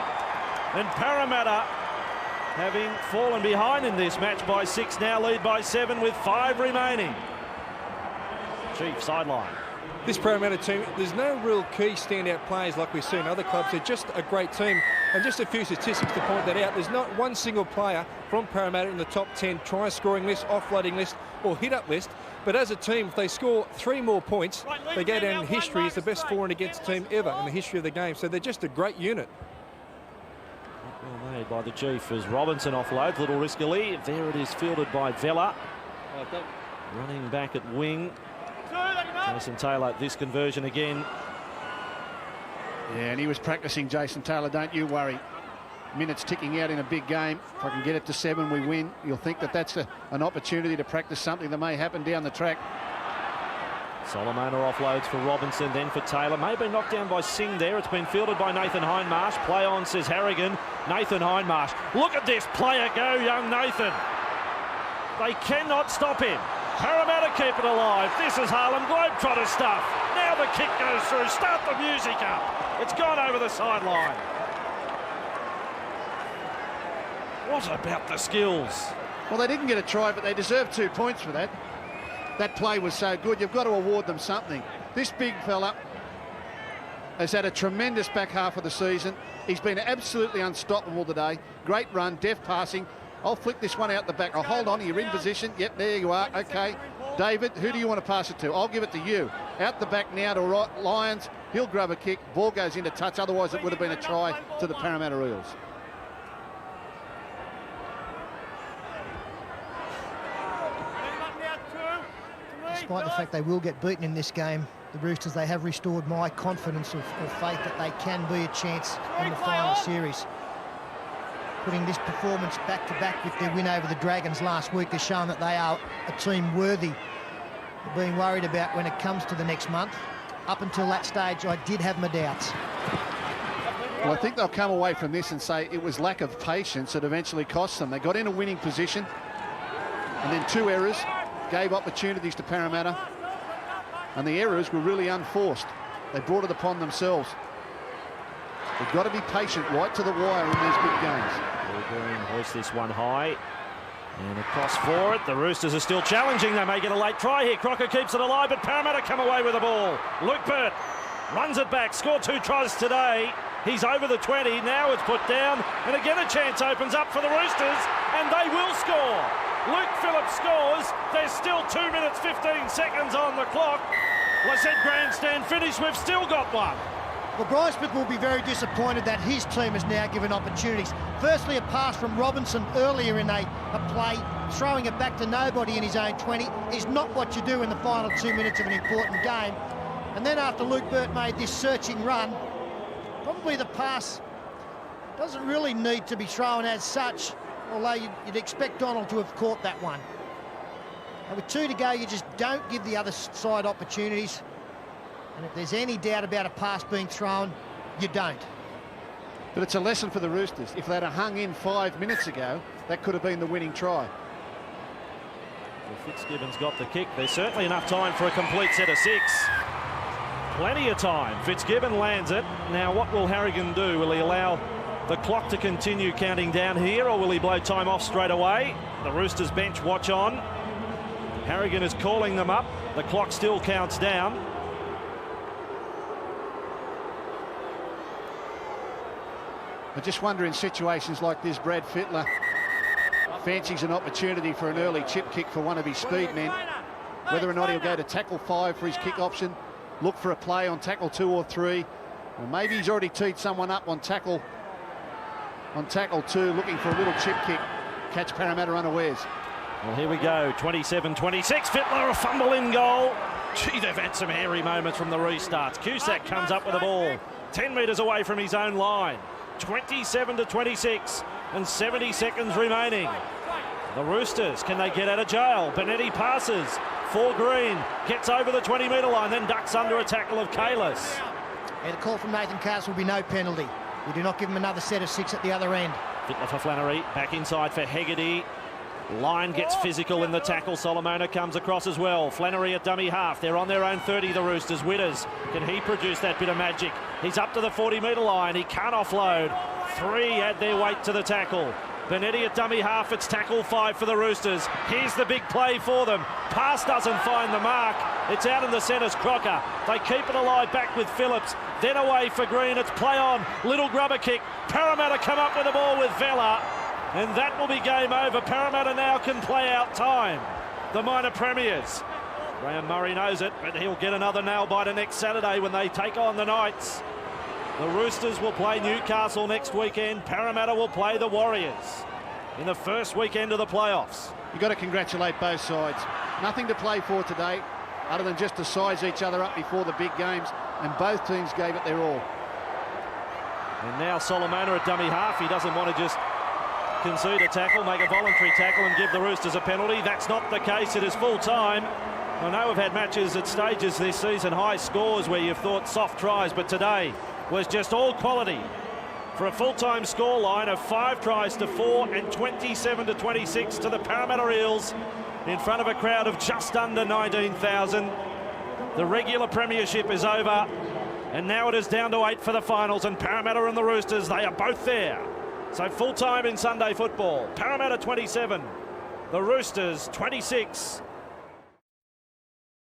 And Parramatta, having fallen behind in this match by 6, now lead by 7 with 5 remaining. Chief, sideline.
This Parramatta team, there's no real key standout players like we see in other clubs. They're just a great team. And just a few statistics to point that out. There's not one single player from Parramatta in the top 10 try-scoring list, offloading list or hit-up list. But as a team, if they score 3 more points, they go down in history as the best for and against team ever in the history of the game. So they're just a great unit.
Well made by the Chief as Robinson offloads, little riskily. There it is, fielded by Vella. Running back at wing. Jason Taylor, this conversion again.
Yeah, and he was practicing, Jason Taylor, don't you worry. Minutes ticking out in a big game. If I can get it to 7, we win. You'll think that that's an opportunity to practice something that may happen down the track.
Solomona offloads for Robinson, then for Taylor. May have been knocked down by Singh there. It's been fielded by Nathan Hindmarsh. Play on, says Harrigan. Nathan Hindmarsh. Look at this player go, young Nathan. They cannot stop him. Parramatta keep it alive. This is Harlem Globetrotter stuff. Now the kick goes through. Start the music up. It's gone over the sideline. What about the skills?
Well, they didn't get a try, but they deserved 2 points for that. That play was so good. You've got to award them something. This big fella has had a tremendous back half of the season. He's been absolutely unstoppable today. Great run, deft passing. I'll flick this one out the back. I'll hold on. You're in position. Yep, there you are. Okay. David, who do you want to pass it to? I'll give it to you. Out the back now to Lyons. He'll grab a kick. Ball goes into touch. Otherwise, it would have been a try to the Parramatta Eels.
Despite the fact they will get beaten in this game, the Roosters, they have restored my confidence of faith that they can be a chance in the final series. Putting this performance back to back with their win over the Dragons last week has shown that they are a team worthy being worried about when it comes to the next month. Up until that stage, I did have my doubts.
Well, I think they'll come away from this and say it was lack of patience that eventually cost them. They got in a winning position, and then 2 errors gave opportunities to Parramatta, and the errors were really unforced. They brought it upon themselves. They've got to be patient right to the wire in these big games.
Paul Green hoists this one high. And across for it. The Roosters are still challenging. They may get a late try here. Crocker keeps it alive, but Parramatta come away with the ball. Luke Burt runs it back. Scored 2 tries today. He's over the 20. Now it's put down. And again a chance opens up for the Roosters. And they will score. Luke Phillips scores. There's still 2 minutes 15 seconds on the clock. Lissette grandstand finish. We've still got one.
Well, Brian Smith will be very disappointed that his team is now given opportunities. Firstly, a pass from Robinson earlier in a play, throwing it back to nobody in his own 20 is not what you do in the final 2 minutes of an important game. And then after Luke Burt made this searching run, probably the pass doesn't really need to be thrown as such, although you'd expect Donald to have caught that one. And with 2 to go, you just don't give the other side opportunities. And if there's any doubt about a pass being thrown, you don't.
But it's a lesson for the Roosters. If they'd have hung in 5 minutes ago, that could have been the winning try.
Well, Fitzgibbon's got the kick. There's certainly enough time for a complete set of 6. Plenty of time. Fitzgibbon lands it. Now, what will Harrigan do? Will he allow the clock to continue counting down here, or will he blow time off straight away? The Roosters bench watch on. Harrigan is calling them up. The clock still counts down.
I just wonder in situations like this, Brad Fittler fancies an opportunity for an early chip kick for one of his speed men. Whether or not he'll go to tackle 5 for his kick option, look for a play on tackle 2 or 3, or maybe he's already teed someone up on tackle 2, looking for a little chip kick, catch Parramatta unawares.
Well, here we go, 27-26, Fittler, a fumble in goal. Gee, they've had some hairy moments from the restarts. Cusack comes up with the ball, 10 metres away from his own line. 27-26 and 70 seconds remaining. The Roosters, can they get out of jail? Benetti passes for Green, gets over the 20-metre line, then ducks under a tackle of Kalis.
Yeah, the call from Nathan Castle will be no penalty. We do not give him another set of 6 at the other end.
Fittler for Flannery, back inside for Hegarty. Line gets physical in the tackle. Solomona comes across as well. Flannery at dummy half. They're on their own 30, the Roosters. Witters, can he produce that bit of magic? He's up to the 40-metre line. He can't offload. 3 add their weight to the tackle. Benetti at dummy half. It's tackle 5 for the Roosters. Here's the big play for them. Pass doesn't find the mark. It's out in the centre's Crocker. They keep it alive back with Phillips. Then away for Green. It's play on. Little grubber kick. Parramatta come up with the ball with Vella. And that will be game over. Parramatta now can play out time. The minor premiers. Graham Murray knows it, but he'll get another nail biter next Saturday when they take on the Knights. The Roosters will play Newcastle next weekend. Parramatta will play the Warriors in the first weekend of the playoffs.
You've got to congratulate both sides. Nothing to play for today other than just to size each other up before the big games, and both teams gave it their all.
And now Solomona at dummy half. He doesn't want to just concede a tackle, make a voluntary tackle and give the Roosters a penalty. That's not the case. It is full time. I know we've had matches at stages this season, high scores where you've thought soft tries, but today was just all quality for a full-time scoreline of 5 tries to 4 and 27-26 to the Parramatta Eels in front of a crowd of just under 19,000. The regular premiership is over, and now it is down to 8 for the finals, and Parramatta and the Roosters, they are both there. So full time in Sunday football. Parramatta 27, the Roosters 26.